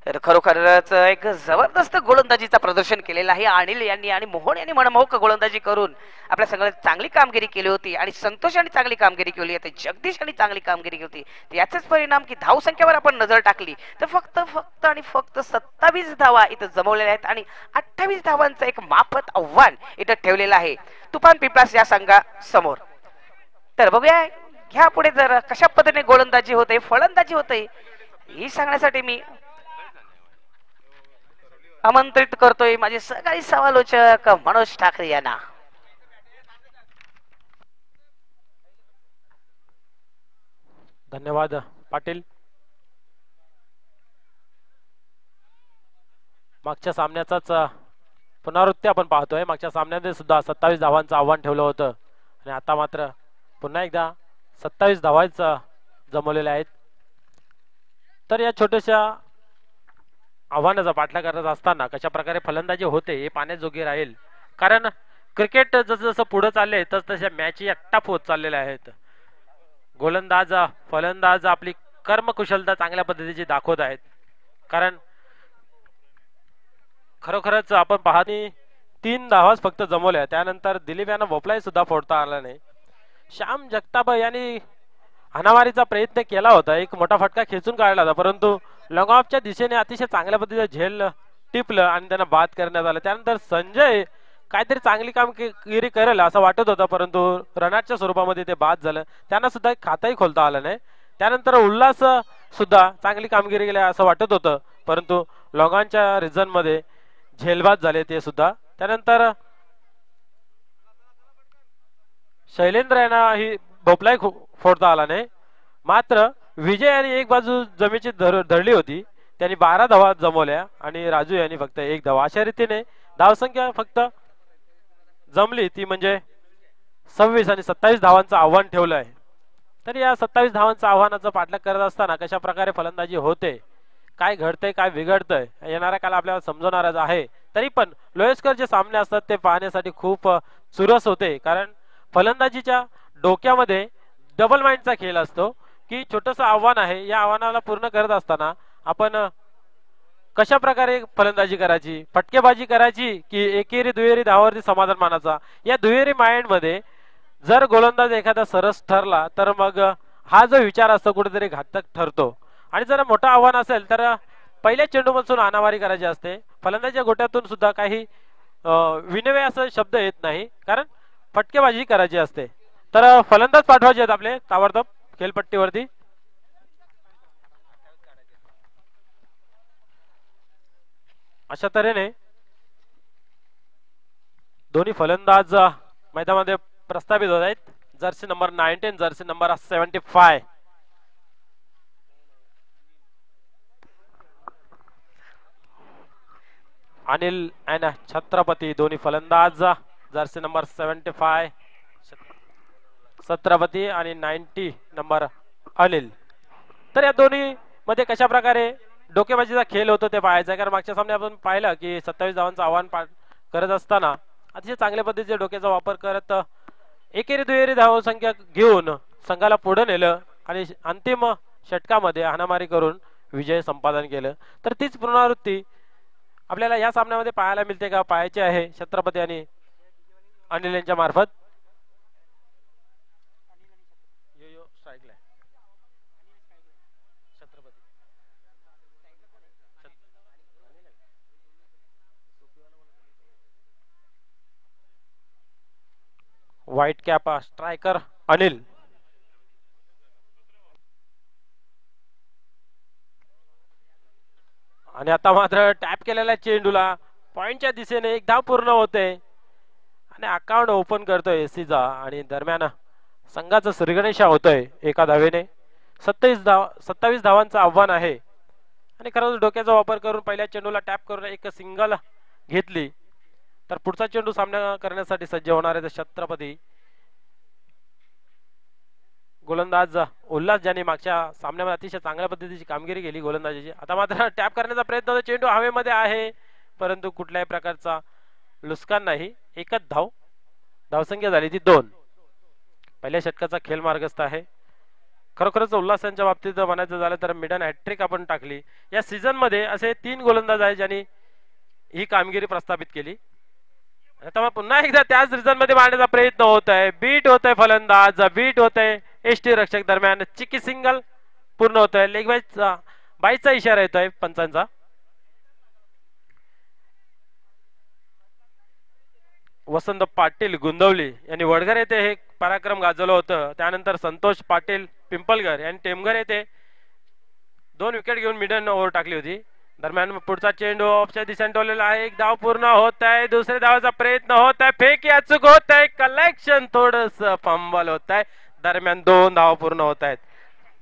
तर खरोखरच एक जबरदस्त गोलंदाजीचा प्रदर्शन केलेला आहे अनिल यांनी आणि मोहन यांनी मनमोहक गोलंदाजी करून आपल्या संघाला चांगली कामगिरी केली होती. आणि संतोष यांनी चांगली कामगिरी केली होती, जगदीश यांनी चांगली कामगिरी केली होती. याचाच परिणाम की धावसंख्येवर आपण नजर टाकली तर फक्त आणि फक्त 27 धावा इथं जमवलेल्या आहेत आणि 28 धावांचं एक माफत आव्हान इथं ठेवलेलं आहे तुफान पिपलास या संघासमोर. तर बघूया ह्या पुढे जर कशा पद्धतीने गोलंदाजी होते, फलंदाजी होते हे सांगण्यासाठी मी आमंत्रित करतोय माझे सहकारी समालोचक मनोज ठाकरे यांना. धन्यवाद पाटील. मागच्या सामन्याचाच पुनरावृत्ती आपण पाहतोय. मागच्या सामन्यामध्ये सुद्धा 27 धावांचं आव्हान ठेवलं होतं आणि आता मात्र पुन्हा एकदा 27 धावाच जमवलेल्या आहेत. तर या छोट्याशा आव्हानाचा पाठलाग करत असताना कशा प्रकारे फलंदाजी होते हे पाहण्याजोगे राहील. कारण क्रिकेट जसं जसं पुढे चालले तस तशा मॅची टफ होत चाललेल्या आहेत. गोलंदाज फलंदाज आपली कर्मकुशलता चांगल्या पद्धतीची दाखवत आहेत. कारण खरोखरच आपण पाहतो 3 धावाच फक्त जमवल्या. त्यानंतर दिलीप यांना भोपळाही सुद्धा फोडता आला नाही. श्याम जगताप यांनी हाणामारीचा प्रयत्न केला होता, एक मोठा फटका खेचून काढला होता, परंतु लॉंगऑफच्या दिशेने अतिशय चांगल्या पद्धतीने झेल टिपलं आणि त्यांना बाद करण्यात आलं. त्यानंतर संजय काहीतरी चांगली कामगिरी करेल असं वाटत होतं, परंतु रनआउटच्या स्वरूपामध्ये ते बाद झालं. त्यांना सुद्धा एक खाताही खोलता आलं नाही. त्यानंतर उल्हास सुद्धा चांगली कामगिरी केली असं वाटत होतं, परंतु लॉंगॉनच्या रिझन मध्ये झेलबाद झाले ते सुद्धा. त्यानंतर शैलेंद्र यांना ही भोपलाही फोडता आला नाही. मात्र विजय यांनी एक बाजू जमिनीची धरली होती, त्यांनी 12 धावा जमवल्या आणि राजू यांनी फक्त 1 धावा. अशा रीतीने धावसंख्या फक्त जमली ती म्हणजे 26 आणि 27 धावांचं आव्हान ठेवलं आहे. तर या 27 धावांचं आव्हानाचा पाठलाग करत असताना कशा प्रकारे फलंदाजी होते, काय घडतंय काय बिघडतंय येणाऱ्या काल आपल्याला समजवणारच आहे. तरी पण लोयस्कर जे सामने असतात ते पाहण्यासाठी खूप चुरस होते. कारण फलंदाजीच्या डोक्यामध्ये डबल माइंडचा खेळ असतो की छोटंसं आव्हान आहे, या आव्हानाला पूर्ण करत असताना आपण कशा प्रकारे फलंदाजी करायची, फटकेबाजी करायची की एकेरी दुहेरी धावावरती समाधान मानायचा. या दुहेरी माइंड मध्ये जर गोलंदाज एखादा सरस ठरला तर मग हा जो विचार असतो कुठेतरी घातक ठरतो. आणि जर मोठं आव्हान असेल तर पहिल्या चेंडूपासून हाणामारी करायची असते. फलंदाजीच्या गोट्यातून सुद्धा काही विनवे असं शब्द येत नाही, कारण फटकेबाजी करायची असते. तर फलंदाज पाठवायचे आहेत आपले ताबडतोब खेळपट्टीवरती. अशा तऱ्हेने दोन्ही फलंदाज मैदानामध्ये प्रस्थापित होत आहेत. Jersey number 19, Jersey number 75. Anil आणि छत्रपती दोन्ही फलंदाज. जर्सी नंबर 75 छत्रपती आणि 90 नंबर अनिल. तर या दोन्ही मध्ये कशा प्रकारे डोकेबाजीचा खेळ होतो ते पाहायचं, कारण मागच्या सामने आपण पाहिलं की 27 धावांचं आव्हान करत असताना अतिशय चांगल्या पद्धतीचे डोक्याचा वापर करत एकेरी दुहेरी धावसंख्या घेऊन संघाला पुढे नेलं आणि अंतिम षटकामध्ये हाणामारी करून विजय संपादन केलं. तर तीच पुनरावृत्ती आपल्याला या सामन्यामध्ये पाहायला मिळते का, पाहायची आहे छत्रपती आणि अनिल यांच्या मार्फत. White cap striker Anil. आणि आता मात्र टॅप केलेल्या चेंडूला पॉइंटच्या दिशेने एक धाव पूर्ण होते आणि अकाउंट ओपन करतोय एसीचा. आणि दरम्यान संघाचं श्रीगणेशा होतोय एका धावेने. 27 धावांचं आव्हान आहे आणि खरंच डोक्याचा वापर करून पहिल्या चेंडूला टॅप करून एक सिंगल घेतली तर पुढचा चेंडू सामना करण्यासाठी सज्ज होणार आहे छत्रपती. गोलंदाज उल्हास ज्यांनी मागच्या सामन्यामध्ये अतिशय चांगल्या पद्धतीची कामगिरी केली गोलंदाजीची. आता मात्र टॅप करण्याचा प्रयत्न होता, चेंडू हवेमध्ये आहे परंतु कुठल्याही प्रकारचा नुकसान नाही. एकच धावसंख्या झाली ती 2. पहिल्या षटकाचा खेळ मार्गस्थ आहे. खरोखरच उल्हासांच्या बाबतीत म्हणायचं झालं तर मिडन हॅट्रिक आपण टाकली. या सीझन मध्ये असे 3 गोलंदाज आहेत ज्यांनी ही कामगिरी प्रस्थापित केली. आता मग पुन्हा एकदा त्याच रिझन मध्ये मारण्याचा प्रयत्न होत आहे. बीट होत आहे फलंदाज, बीट होत आहे एसटी रक्षक दरम्यान. चिकी सिंगल पूर्ण होत आहे. लेग बाईचा इशारा येतोय पंचांचा. वसंत पाटील गुंदवली यांनी वडघर येथे हे पराक्रम गाजवलं होतं. त्यानंतर संतोष पाटील पिंपलगर यांनी टेमघर येथे 2 विकेट घेऊन मिडन ओव्हर टाकली होती. दरम्यान पुढचा चेंडू ऑफच्या दिशेने टोललेला आहे. एक धाव पूर्ण होत आहे. दुसऱ्या धावाचा प्रयत्न होत आहे. फेक अचूक होत आहे. कलेक्शन थोडस फंबल होत आहे. दरम्यान 2 धावा पूर्ण होत आहेत.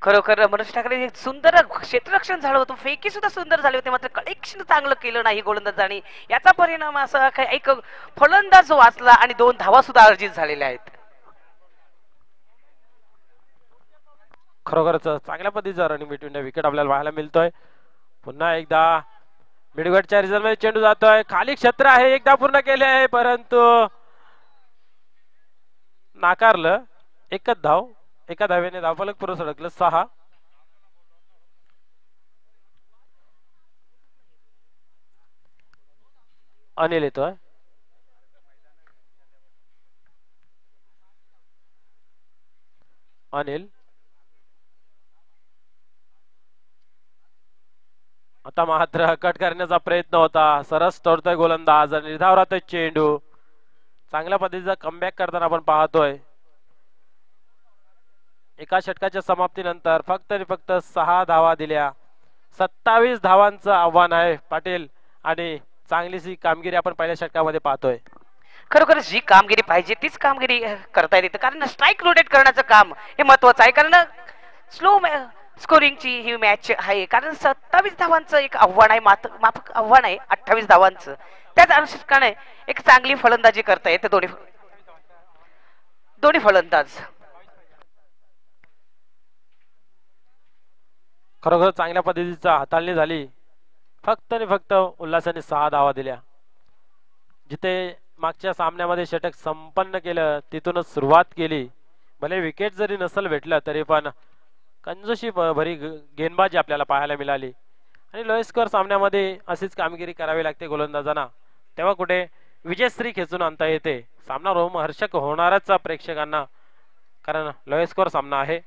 खरोखर मनोज ठाकरे सुंदर क्षेत्ररक्षण झालं होतं, फेकी सुद्धा सुंदर झाले होते, मात्र कलेक्शन चांगलं केलं नाही गोलंदाजांनी. याचा परिणाम असा एक फलंदाज वाचला आणि 2 धावा सुद्धा अर्जित झालेल्या आहेत. खरोखरच चांगल्या पद्धतीचा रनिंग बिटवीन विकेट आपल्याला पाहायला मिळतोय. पुन्हा एकदा मिडगटच्या रिझल्ट मध्ये चेंडू जातोय. खाली क्षेत्र आहे. एकदा पूर्ण केले आहे परंतु नाकारलं. एकच धाव, एका धावेने धावफलक पुढे सरकलं. 6. अनिल येतोय. अनिल आता मात्र कट करण्याचा प्रयत्न होता. सरस तोडतोय गोलंदाज आणि निर्धाव राहतोय चेंडू. चांगल्या पद्धतीचा कमबॅक करताना आपण पाहतोय. एका षटकाच्या समाप्तीनंतर फक्त आणि फक्त 6 धावा दिल्या. 27 धावांचं आव्हान आहे पाटील आणि चांगलीशी कामगिरी आपण पहिल्या षटकामध्ये पाहतोय. खरोखर जी कामगिरी पाहिजे तीच कामगिरी करता येते, कारण स्ट्राईक रोटेट करण्याचं काम हे महत्वाचं आहे. कारण स्लो स्कोरिंगची ही मॅच आहे, कारण 27 धावांचं एक आव्हान आहे, माफक आव्हान आहे 28 धावांचं. त्याच अनुषंगाने एक चांगली फलंदाजी करता येते दोन्ही फलंदाज. खरोखर चांगल्या पद्धतीचा हाताळणी झाली. फक्त आणि फक्त उल्हासाने 6 धावा दिल्या. जिथे मागच्या सामन्यामध्ये षटक संपन्न केलं तिथूनच सुरुवात केली. भले विकेट जरी नसेल भेटलं तरी पण कंजूशी भरी गेंदबाजी आपल्याला पाहायला मिळाली. आणि लोएस्ट स्कोअर सामन्यामध्ये अशीच कामगिरी करावी लागते गोलंदाजांना, तेव्हा कुठे विजयश्री खेचून आणता येते. सामना रोमहर्षक होणारच प्रेक्षकांना, कारण लोएस्ट स्कोअर सामना आहे.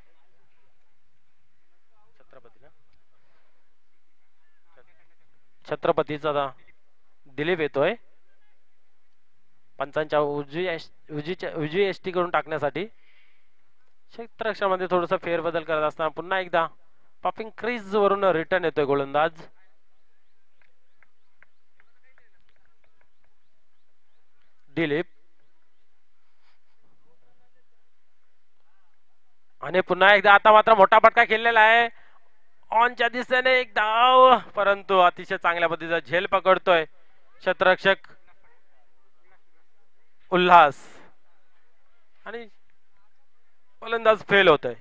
छत्रपतीचा दिलीप येतोय पंचांच्या उजवी एसटी करून टाकण्यासाठी. क्षेत्ररक्षणामध्ये थोडस फेरबदल करत असताना पुन्हा एकदा पॉपिंग क्रीज वरून रिटर्न येतोय गोलंदाज. दिलीप आणि पुन्हा एकदा आता मात्र मोठा फटका खेळलेला आहे. ऑनच्या दिशेने एक धाव, परंतु अतिशय चांगल्या पद्धतीचा झेल पकडतोय क्षेत्ररक्षक उल्हास आणि फलंदाज फेल होतोय.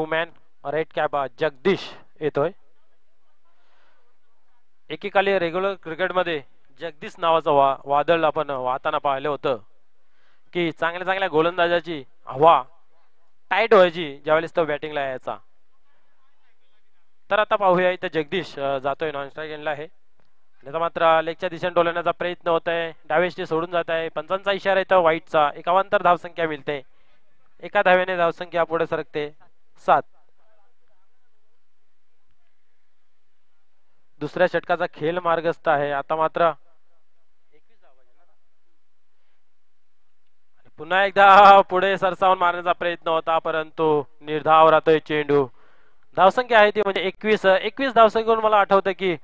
New man red cap Jagdish येतोय. एकेकाली रेग्युलर क्रिकेटमध्ये जगदीश नावाचं वादळ आपण वाहताना पाहिलं होतं की चांगल्या चांगल्या गोलंदाजाची हवा टाईट व्हायची ज्यावेळेस तो बॅटिंगला यायचा. तर आता पाहूया इथे जगदीश जातोय नॉन स्ट्राईक एंडला आहे. आता मात्र लेगच्या दिशेने डोलवण्याचा प्रयत्न होत आहे. डावेष्टी सोडून जात आहे. पंचांचा इशारा येतो वाईटचा. एकावंतर धावसंख्या मिळते. एका धावेने धावसंख्या पुढे सरकते 7. दुसऱ्या षटकाचा खेळ मार्गस्थ आहे. आता मात्र पुन्हा एकदा पुढे सरसावून मारण्याचा प्रयत्न होता परंतु निर्धाव राहतोय चेंडू. धावसंख्या आहे ती म्हणजे 21 धावसंख्येवरून मला आठवतं की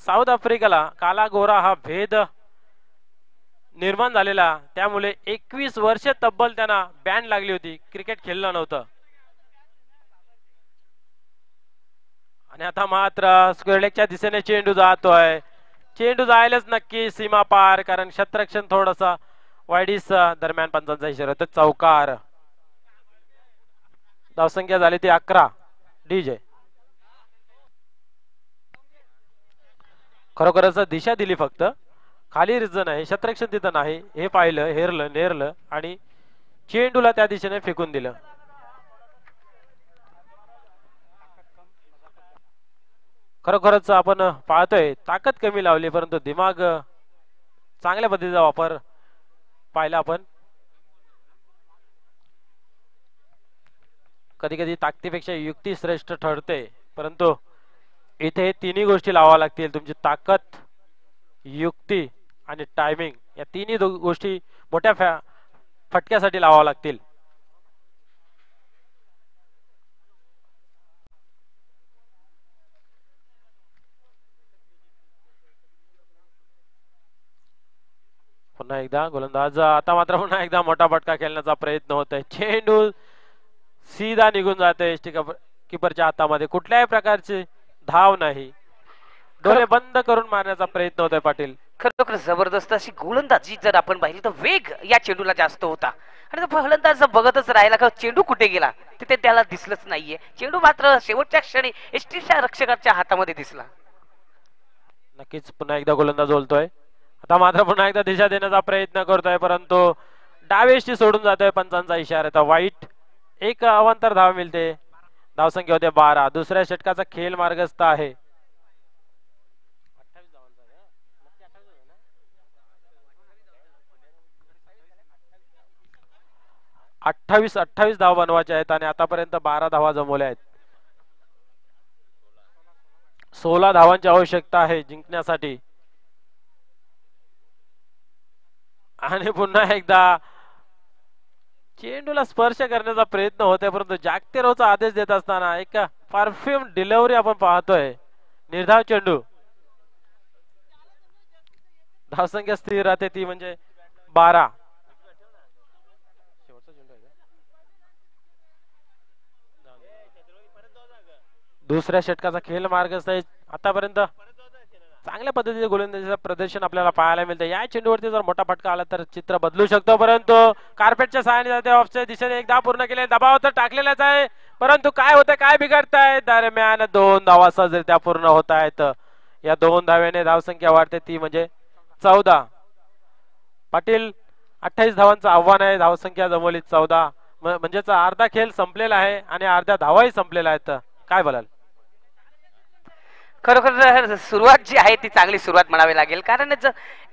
साऊथ आफ्रिकेला काला गोरा हा भेद निर्माण झालेला, त्यामुळे 21 वर्षे तब्बल त्यांना बॅन लागली होती, क्रिकेट खेळलं नव्हतं. आणि आता मात्र स्क्वेअर लेगच्या दिशेने चेंडू जातोय. चेंडू जायलाच नक्की सीमा पार, कारण क्षेत्ररक्षण थोडासा वाईडीस दरम्यान पंचांचा इशारा होता. चौकार. धावसंख्या झाली ती 11. डीजे खरोखरच दिशा दिली, फक्त खाली रिजन आहे, क्षेत्ररक्षण तिथं नाही हे पाहिलं, हेरलं नेरलं आणि चेंडूला त्या दिशेने फेकून दिलं. खरोखरच आपण पाहतोय ताकद कमी लावली परंतु दिमाग चांगल्या पद्धतीचा वापर पाहिला आपण. कधी कधी ताकदीपेक्षा युक्ती श्रेष्ठ ठरते, परंतु इथे तिन्ही गोष्टी लावाव्या लागतील. तुमची ताकद, युक्ती आणि टायमिंग या तिन्ही गोष्टी मोठ्या फटक्यासाठी लावाव्या लागतील. पुन्हा एकदा गोलंदाज. आता मात्र पुन्हा एकदा मोठा फटका खेळण्याचा प्रयत्न होत आहे. चेंडू सीधा निघून जाते कीपरच्या हातामध्ये. कुठल्याही प्रकारची धाव नाही. डोळे बंद करून मारण्याचा प्रयत्न होतोय पाटील. खरोखर जबरदस्त अशी गोलंदाजी जर आपण पाहिली तर वेग या चेंडूला जास्त होता आणि तो फलंदाज बघतच राहिला का चेंडू कुठे गेला तिथे त्याला दिसलंच नाहीये. चेंडू मात्र शेवटच्या क्षणी एसटीच्या रक्षकाच्या हातामध्ये दिसला. नक्कीच पुन्हा एकदा गोलंदाज बोलतोय. आता मात्र पुन्हा एकदा दिशा देण्याचा प्रयत्न करतोय परंतु डावेष्टी सोडून जातोय. पंचांचा इशारा येतो वाईट. एक अवांतर धाव मिळते. धावसंख्या होते 12. दुसऱ्या षटकाचा खेळ मार्गस्थ आहे. 28 धाव बनवायचे आहेत आणि आतापर्यंत 12 धावा जमवल्या आहेत. 16 धावांची आवश्यकता आहे जिंकण्यासाठी. आणि पुन्हा एकदा चेंडूला स्पर्श करण्याचा प्रयत्न होतोय परंतु जागतिकचा आदेश देत असताना एक परफ्यूम डिलिव्हरी आपण पाहतोय. निर्धाव चेंडू. धावसंख्या स्थिर राहते ती म्हणजे 12. दुसऱ्या षटकाचा खेळ मार्गस्थ आहे. आतापर्यंत चांगल्या पद्धतीचे गोलंदाजीचं प्रदर्शन आपल्याला पाहायला मिळतं. या चेंडूवरती जर मोठा फटका आला तर चित्र बदलू शकतो, परंतु कार्पेटच्या सहाय्याने जाते ऑफच्या दिशेने. एकदा पूर्ण केले. दबाव तर टाकलेलाच आहे परंतु काय होतंय, काय बिघडताय. दरम्यान 2 धावा सहजरित्या पूर्ण होत आहेत. या 2 धाव्याने धावसंख्या वाढते ती म्हणजे 14. पाटील 28 धावांचं आव्हान आहे. धावसंख्या जमवली 14 म्हणजेच अर्धा खेळ संपलेला आहे आणि अर्ध्या धावाही संपलेल्या आहेत. काय बोलाल? खरोखर सुरुवात जी आहे ती चांगली सुरुवात म्हणावी लागेल, कारण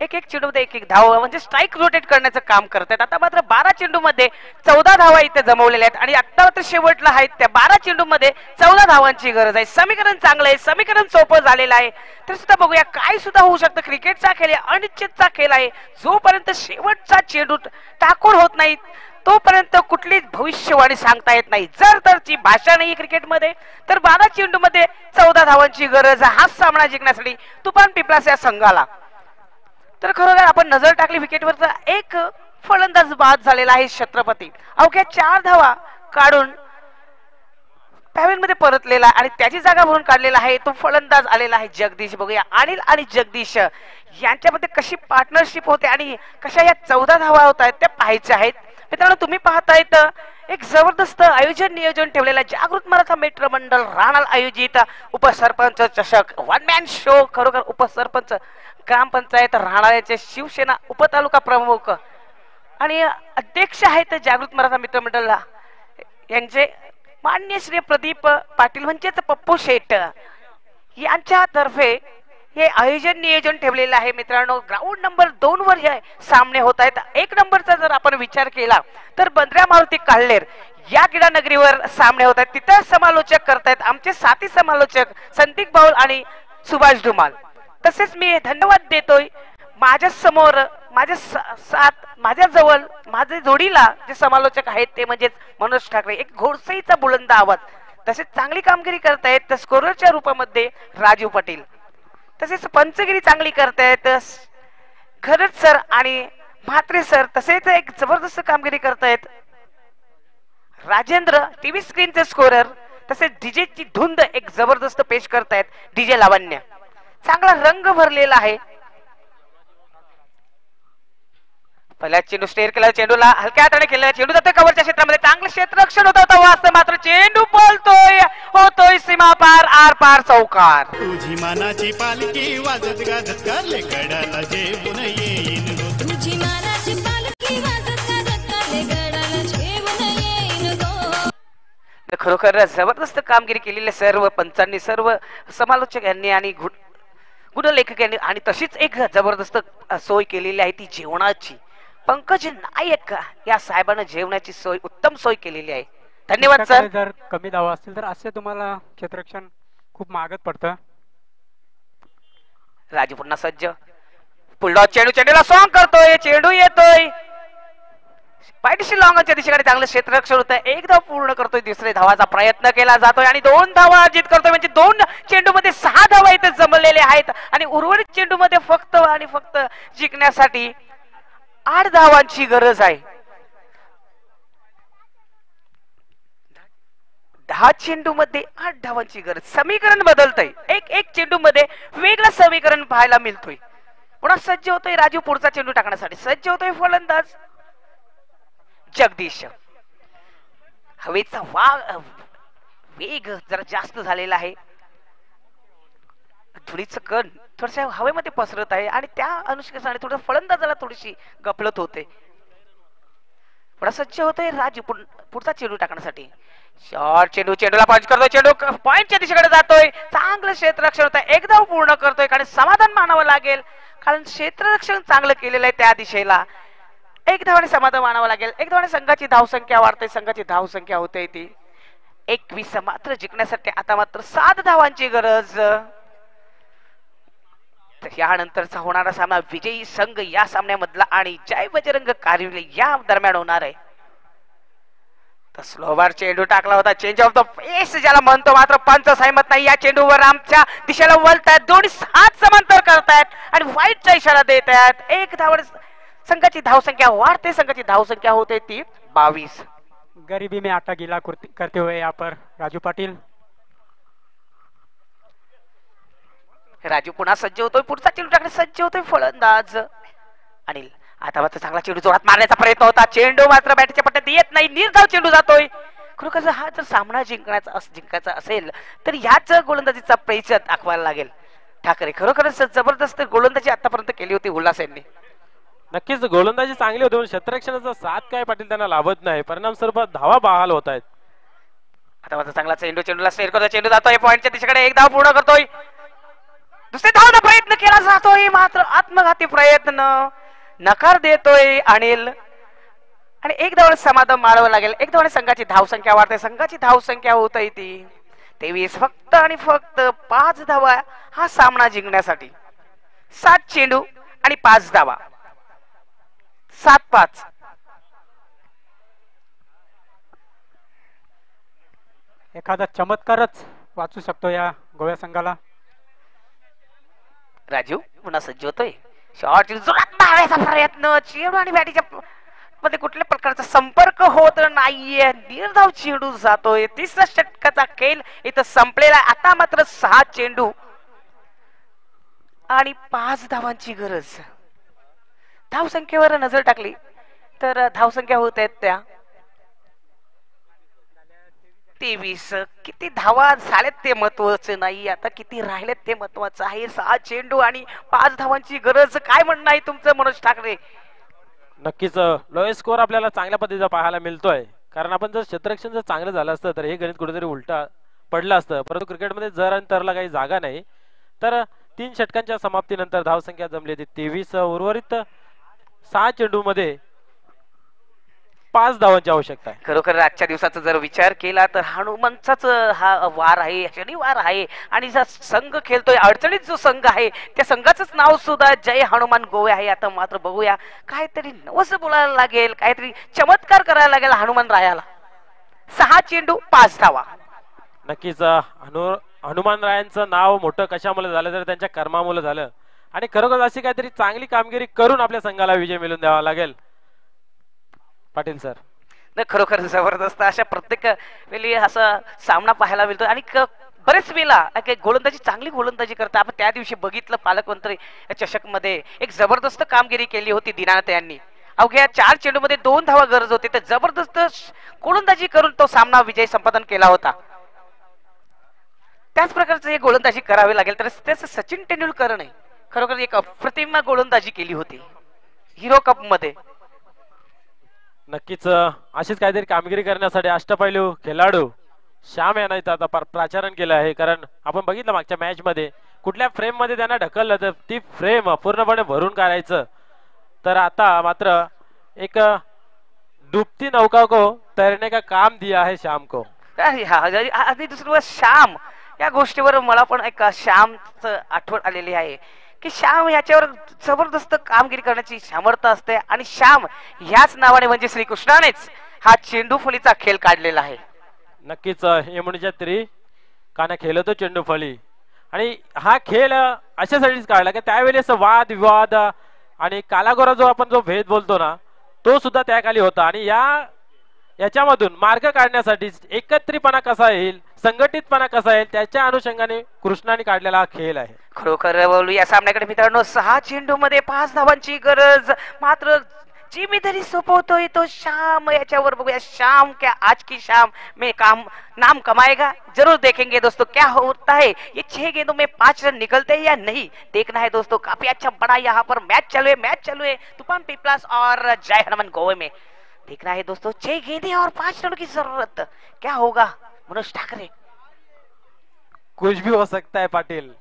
एक चेंडूमध्ये एक धाव म्हणजे स्ट्राईक रोटेट करण्याचं काम करतात. आता मात्र 12 चेंडूमध्ये 14 धावा इथे जमवलेल्या आहेत आणि आता मात्र शेवटला आहेत त्या 12 चेंडूमध्ये 14 धावांची गरज आहे. समीकरण चांगलं आहे, समीकरण सोपं झालेलं आहे. तर सुद्धा बघूया काय सुद्धा होऊ शकतं. क्रिकेटचा खेळ आहे, अनिश्चितचा खेळ आहे. जोपर्यंत शेवटचा चेंडू टाकून होत नाही तोपर्यंत कुठलीच भविष्यवाणी सांगता येत नाही. जर तरची भाषा नाही क्रिकेटमध्ये तर 12 चेंडूमध्ये 14 धावांची गरज हा सामना जिंकण्यासाठी तुफान पिपलास या संघाला. तर खरोखर आपण नजर टाकली विकेटवर तर एक फलंदाज बाद झालेला आहे छत्रपती. अवघ्या 4 धावा काढून पॅव्हलियन मध्ये परतलेला आणि त्याची जागा भरून काढलेला आहे तो फलंदाज आलेला आहे जगदीश. बघूया अनिल आणि जगदीश यांच्यामध्ये कशी पार्टनरशिप होते आणि कशा या 14 धावा होत आहेत त्या पाहायच्या आहेत. मित्रांनो तुम्ही पाहतायत एक जबरदस्त आयोजन नियोजन ठेवलेला जागृत मराठा मित्र मंडळ राहणार आयोजित उपसरपंच चषक वन मॅन शो खरोखर उपसरपंच ग्रामपंचायत राहणाऱ्याचे शिवसेना उपतालुका प्रमुख आणि अध्यक्ष आहेत जागृत मराठा मित्र मंडळ यांचे मान्य श्री प्रदीप पाटील म्हणजेच पप्पू शेट यांच्यातर्फे हे आयोजन नियोजन ठेवलेलं आहे मित्रांनो ग्राउंड नंबर 2 वर हे सामने होत आहेत 1 नंबरचा जर आपण विचार केला तर बंद्र्या मारुती काल्हेर या क्रीडा नगरीवर सामने होत आहेत तिथं समालोचक करतायत आमचे साथी समालोचक संदीप बाऊल आणि सुभाष धुमाल तसेच मी धन्यवाद देतोय माझ्या समोर माझ्या जवळ माझे जोडीला जे समालोचक आहेत ते म्हणजे मनोज ठाकरे एक घोडसईचा बुलंद आवाज तसेच चांगली कामगिरी करतायत स्कोररच्या रूपामध्ये राजू पाटील तसेच पंचगिरी चांगली करतायत खरच सर आणि म्हात्रे सर तसेच एक जबरदस्त कामगिरी करतायत राजेंद्र टीव्ही स्क्रीनचे स्कोरर तसेच डीजे ची धुंद एक जबरदस्त पेश करतायत डीजे लावण्य चांगला रंग भरलेला आहे पहिला चेंडू स्टेअर केला चेंडूला हलक्या हाताने खेळला चेंडू जातोय कव्हरच्या क्षेत्रामध्ये चांगलं क्षेत्ररक्षण होत होतं वास्त मात्र चेंडू बोलतोय होतोय सीमा पार आर पार चौकार तुझी मानाची पालखी वाजत गाजत कारले गडाला जेवून येईन गो तुझी मानाची पालखी वाजत गाजत कारले गडाला जेवून येईन गो खरोखर जबरदस्त कामगिरी केलेली सर्व पंचांनी सर्व समालोचक यांनी आणि गुण लेखकांनी आणि तशीच एक जबरदस्त सोय केलेली आहे ती जेवणाची पंकज नायक या साहेबांना जेवणाची सोय उत्तम सोय केलेली आहे धन्यवाद सर जर कमी धावा असतील तर असे तुम्हाला क्षेत्ररक्षण खूप मागत पडतं राजू पुन्हा सज्ज पुढला चेंडूला सॉंग करतोय चेंडू येतोय पायटीशी लॉंगच्या दिशेकडे चांगलं क्षेत्ररक्षण होतं एक धाव पूर्ण करतोय दुसरे धावाचा प्रयत्न केला जातोय आणि 2 धावा अर्जित करतोय म्हणजे 2 चेंडू मध्ये 6 धावा इथे जमलेले आहेत आणि उर्वरित चेंडू मध्ये फक्त आणि फक्त जिंकण्यासाठी 8 धावांची गरज आहे 10 चेंडू मध्ये 8 धावांची गरज समीकरण बदलतंय एक चेंडू मध्ये वेगळं समीकरण पाहायला मिळतोय पुन्हा सज्ज होतोय राजू पुढचा चेंडू टाकण्यासाठी सज्ज होतोय फलंदाज जगदीश हवेचा वेग जरा जास्त झालेला आहे धुळीचं कण थोडस हवेमध्ये पसरत आहे आणि त्या अनुषंगाने थोडं फलंदाजाला थोडीशी गफलत होते थोडा सज्ज होतोय राजू पुढचा चेंडू टाकण्यासाठी शॉर्ट चेंडूला पंच करतोय चेंडू पॉइंटच्या दिशेकडे जातोय चांगलं क्षेत्ररक्षण होत आहे 1 धाव पूर्ण करतोय कारण समाधान मानावं लागेल कारण क्षेत्ररक्षण चांगलं केलेलं आहे त्या दिशेला 1 धावाने समाधान मानावं लागेल 1 धावाने संघाची धावसंख्या वाढते संघाची धावसंख्या होते ती 21 मात्र जिंकण्यासाठी आता मात्र 7 धावांची गरज यानंतरचा होणारा सामना विजयी संघ या सामन्यामधला आणि जय बजरंग कारविले या दरम्यान होणार आहे तर स्लोवर चेंडू टाकला होता चेंज ऑफ द पेस ज्याला म्हणतो मात्र पंच सहमत नाही या चेंडूवर आमच्या दिशेला वळतायत दोन्ही हात समांतर करतायत आणि व्हाईटचा इशारा देत आहेत 1 धावाने संघाची धावसंख्या वाढते संघाची धावसंख्या होते ती 22 गरीबी में आटा गीला करते हुए यहाँ पर राजू पाटील राजू पुन्हा सज्ज होतोय पुढचा चेंडू टाकणे सज्ज होतोय फलंदाज अनिल आता मात्र चांगला चेंडू जोरात मारण्याचा प्रयत्न होता चेंडू मात्र बॅटच्या पट्ट्यात येत नाही निर्धाव चेंडू जातोय खरोखर हा जर सामना जिंकायचा असेल तर ह्याच गोलंदाजीचा परिचय दाखवायला लागेल ठाकरे खरोखरच जबरदस्त गोलंदाजी आतापर्यंत केली होती उल्हास यांनी नक्कीच गोलंदाजी चांगली होती क्षेत्ररक्षणाचा साथ काय पाटील त्यांना लाभत नाही परिणाम स्वरूपात धावा बहाल होत आहेत आता मात्र चांगला चेंडूला स्टेअर करतोय चेंडू जातोय पॉइंटच्या दिशेकडे 1 धाव पूर्ण करतोय दुसरे धावचा प्रयत्न केला जातोय मात्र आत्मघाती प्रयत्न नकार देतोय अनिल आणि 1 धावाने समाधान मारावं लागेल 1 धावाने संघाची धावसंख्या वाढते संघाची धावसंख्या होत आहे ती 23 फक्त आणि फक्त 5 धावा हा सामना जिंकण्यासाठी 7 चेंडू आणि 5 धावा 7-5 एखादा चमत्कारच वाचू शकतो या गोव्या संघाला राजू पुन्हा सज्ज होतोय शॉर्ट जोरात मारण्याचा प्रयत्न चेंडू आणि बॅटीच्या मध्ये कुठल्या प्रकारचा संपर्क होत नाहीये निर्धाव चेंडू जातोय 3रा षटकाचा खेळ इथं संपलेला आता मात्र 6 चेंडू आणि 5 धावांची गरज धावसंख्येवर नजर टाकली तर धावसंख्या होत आहेत त्या 23. किती धावा झाल्यात ते महत्वाचं नाही, आता किती राहिलेत ते महत्वाचं आहे. 6 चेंडू आणि 5 धावांची गरज. काय म्हणणं आहे तुमचं मनोज ठाकरे? नक्कीच लोएस्ट स्कोर आपल्याला चांगल्या पद्धतीचा पाहायला मिळतोय, कारण आपण जर क्षेत्ररक्षण जर चांगलं झालं असतं तर हे गणित कुठेतरी उलटा पडलं असतं. परंतु क्रिकेटमध्ये जर आणि तरला काही जागा नाही, तर 3 षटकांच्या समाप्तीनंतर धावसंख्या जमली होती 23. उर्वरित 6 चेंडूमध्ये 5 धावांची आवश्यकता आहे. खरोखर आजच्या दिवसाचा जर विचार केला तर हनुमानचाच हा वार आहे, शनिवार आहे आणि जो संघ खेळतोय अडचणीत जो संघ आहे त्या संघाचंच नाव सुद्धा जय हनुमान गोवे आहे. आता मात्र बघूया काहीतरी नवस बोलायला लागेल, काहीतरी चमत्कार करायला लागेल हनुमान रायाला. 6 चेंडू 5 धावा. नक्कीच हनुमान रायांचं नाव मोठं कशामुळे झालं तर त्यांच्या कर्मामुळे झालं, आणि खरोखर अशी काहीतरी चांगली कामगिरी करून आपल्या संघाला विजय मिळवून द्यावा लागेल. पाटील सर, नाही खरोखर जबरदस्त अशा प्रत्येक वेळी असा सामना पाहायला मिळतो आणि बरेच वेळा गोलंदाजी चांगली गोलंदाजी करतात. आपण त्या दिवशी बघितलं पालकमंत्री चषक मध्ये एक जबरदस्त कामगिरी केली होती दिनानाथ यांनी. अवघ्या 4 चेंडूमध्ये 2 धावा गरज होती, तर जबरदस्त गोलंदाजी करून तो सामना विजय संपादन केला होता. त्याच प्रकारचं हे गोलंदाजी करावी लागेल, तर त्याच सचिन तेंडुलकरने खरोखर एक अप्रतिम गोलंदाजी केली होती हिरो कप मध्ये. नक्कीच अशीच काहीतरी कामगिरी करण्यासाठी अष्टपैलू खेळाडू श्याम यांना इथं आता प्राचारण केलं आहे, कारण आपण बघितलं मागच्या मॅच मध्ये कुठल्या फ्रेम मध्ये त्यांना ढकललं तर ती फ्रेम पूर्णपणे भरून काढायचं. तर आता मात्र एक डुबती नौका को तैरने का काम दिया है श्याम को. आणि दुसरं श्याम या गोष्टीवर मला पण एक श्यामचं आठवण आलेली आहे की श्याम याच्यावर जबरदस्त कामगिरी करण्याची सामर्थ्य असते आणि श्याम ह्याच नावाने म्हणजे श्रीकृष्णानेच हा चेंडू फळीचा खेळ काढलेला आहे. नक्कीच यमुनेच्या तरी काना खेळतो चेंडू फळी, आणि हा खेळ अशासाठीच काढला की त्यावेळी असं वाद विवाद आणि कालागोरा जो आपण जो भेद बोलतो ना तो सुद्धा त्याखाली होता, आणि याच्यामधून मार्ग काढण्यासाठी एकत्रितपणा कसा येईल, संघटितपणा कसा येईल त्याच्या अनुषंगाने कृष्णाने काढलेला हा खेळ आहे. खरोखर बोलू या सामन्याकडे मित्रांनो. 6 चेंडू मध्ये 5 धावांची गरज. मात्र जिम्मेदारी सोपवतोय तो श्याम. याच्यावर बघूया श्याम क्या आज की शाम में काम नाम कमाएगा, जरूर देखेंगे दोस्तों क्या होता है. ये 6 गेंदों में 5 रन निकलते हैं या नहीं, देखना है दोस्तों. काफी अच्छा बड़ा यहाँ पर मैच चालू है तूफान पीपल्स और जय हनुमान गोवे में. देखना है दोस्तों 6 गेंदे और 5 रन की जरूरत. क्या होगा मनोज ठाकरे? कुछ भी हो सकता है पाटिल.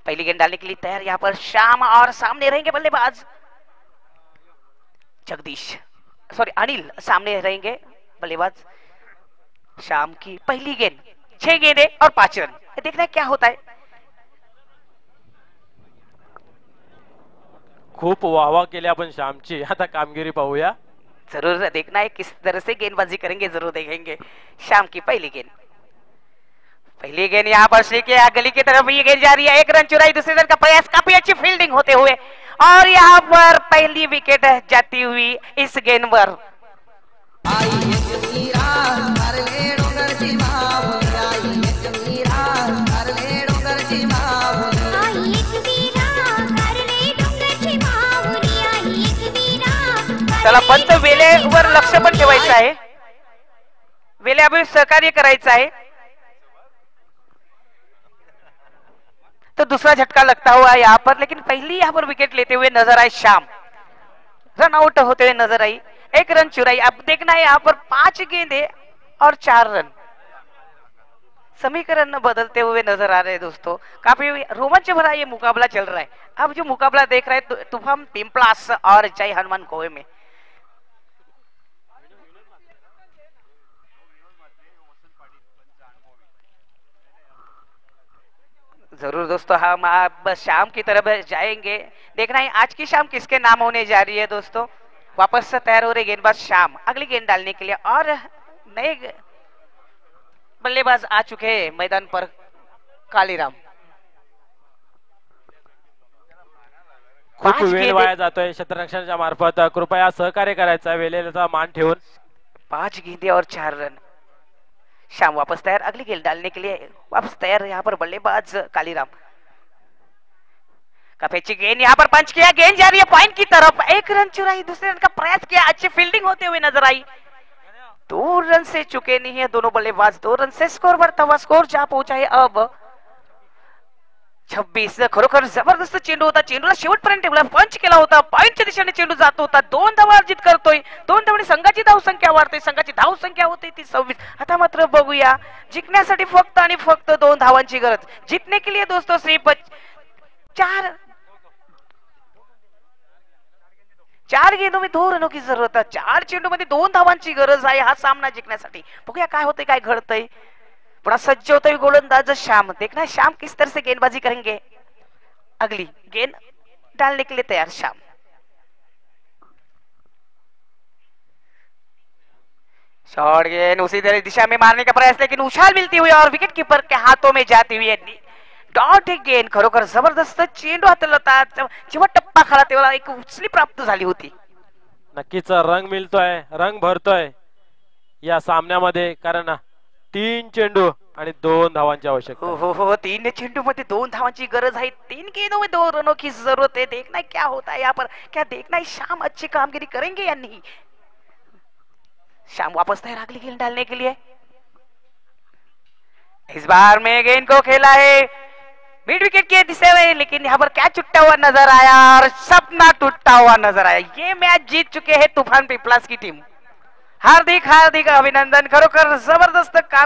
पहली गेंद डालने के लिए तैयार यहाँ पर श्याम और सामने रहेंगे बल्लेबाज अनिल. सामने रहेंगे बल्लेबाज. श्याम की पहली गेंद 6 गेंदे और 5 रन. देखना है क्या होता है. खूप वाहवा केली आपण श्यामची. आता कामगिरी पाहूया. जरूर देखना है किस तरह से गेंदबाजी करेंगे, जरूर देखेंगे. श्याम की पहली गेंद यहाँ पर श्री के गली की तरफ ये गेंद जा रही है. 1 रन चुराई, दूसरे रन का प्रयास. काफी अच्छी फील्डिंग होते हुए और यहाँ पर पहली विकेट जाती हुई इस गेंद पर. चला पंच वेळेवर लक्ष पण ठेवायचं आहे, वेळेअभावी सहकार्य करायचं आहे. तो दूसरा झटका लगता हुआ यहाँ पर, लेकिन पहली यहाँ पर विकेट लेते हुए नजर आए श्याम. रन आउट होते हुए नजर आई. 1 रन चुराई. अब देखना है यहाँ पर 5 गेंदे और 4 रन. समीकरण बदलते हुए नजर आ रहे हैं दोस्तों. काफी रोमांच भरा ये मुकाबला चल रहा है. अब जो मुकाबला देख रहे हैं तूफान पिंपलास और जय हनुमान गोवे में. जरूर दोस्तों हम अब शाम की तरफ जाएंगे. देखना है आज की शाम किसके नाम होने जा रही है दोस्तों. वापस से तैयार हो रहे गेंदबाज शाम अगली गेंद डालने के लिए, और नए बल्लेबाज आ चुके हैं मैदान पर. कालीराम. खूप वेळ वाया जातोय क्षेत्ररक्षणाच्या मार्फत. कृपया सहकार्य करायचा वेळेचा मान ठेवून. 5 गेंदे और 4 रन. श्याम वापस तैयार अगली गेंद डालने के लिए. वापस तैयार यहाँ पर बल्लेबाज कालीराम. कफेची गेंद यहाँ पर पंच किया, गेंद जा रही है पॉइंट की तरफ, एक रन चुराई, दूसरे रन का प्रयास किया, अच्छी फील्डिंग होते हुए नजर आई। 2 रन से चुके नहीं है दोनों बल्लेबाज, 2 रन से स्कोर बढ़ता हुआ, स्कोर जा पहुंचा है अब 26। खरोखर जबरदस्त चेंडू होता, चेंडूला शेवटपर्यंत ठेवला, पंच केला होता, पॉइंटच्या दिशेने चेंडू जात होता, 2 धावा अर्जित करतोय, 2 धावांनी संघाची धाव संख्या वाढते, संघाची धाव संख्या होते ती 26। आता मात्र बघूया, जिंकण्यासाठी फक्त आणि फक्त 2 धावांची गरज, जितने के लिए दोस्तों सिर्फ 4 गेंदों में 2 रनों की जरूरत है, 4 चेंडू मध्ये 2 धावांची गरज आहे हा सामना जिंकण्यासाठी। बघूया काय होतंय, काय घडतंय। पुन्हा सज्ज होतोय गोलंदाज श्याम, देखना श्याम किस तरह से गेंदबाजी करेंगे। अगली गेंद डालने के लिए तैयार श्याम। शॉर्ट गेंद उसी तरह दिशा में मारने का प्रयास, लेकिन उछाल मिलती हुई और विकेट कीपर के हाथों में जाती हुई डॉट एक गेंद। खरोखर जबरदस्त चेंडू हाताला होता, जेव्हा टप्पा खाला तेव्हा एक उचली प्राप्त झाली होती। नक्कीच रंग मिळतोय, रंग भरतोय या सामन्यामध्ये, कारण 3 चेंडू आणि 2 धावांची आवश्यकता। हो 3 चेंडू मध्ये 2 धावांची गरज है, 3 गेंदों में 2 रनों की जरूरत है। देखना है क्या होता है यहाँ पर, क्या देखना है, श्याम अच्छी कामगिरी करेंगे या नहीं। श्याम वापस तैयार अगली गेंद डालने के लिए, इस बार में गेंद को खेला है मिड विकेट की दिशा में, लेकिन यहाँ पर कैच छुट्टा हुआ नजर आया और सपना टूटता हुआ नजर आया। ये मैच जीत चुके हैं तूफान पीपल्स की टीम। हार्दिक हार्दिक अभिनंदन, खरोखर जबरदस्त काम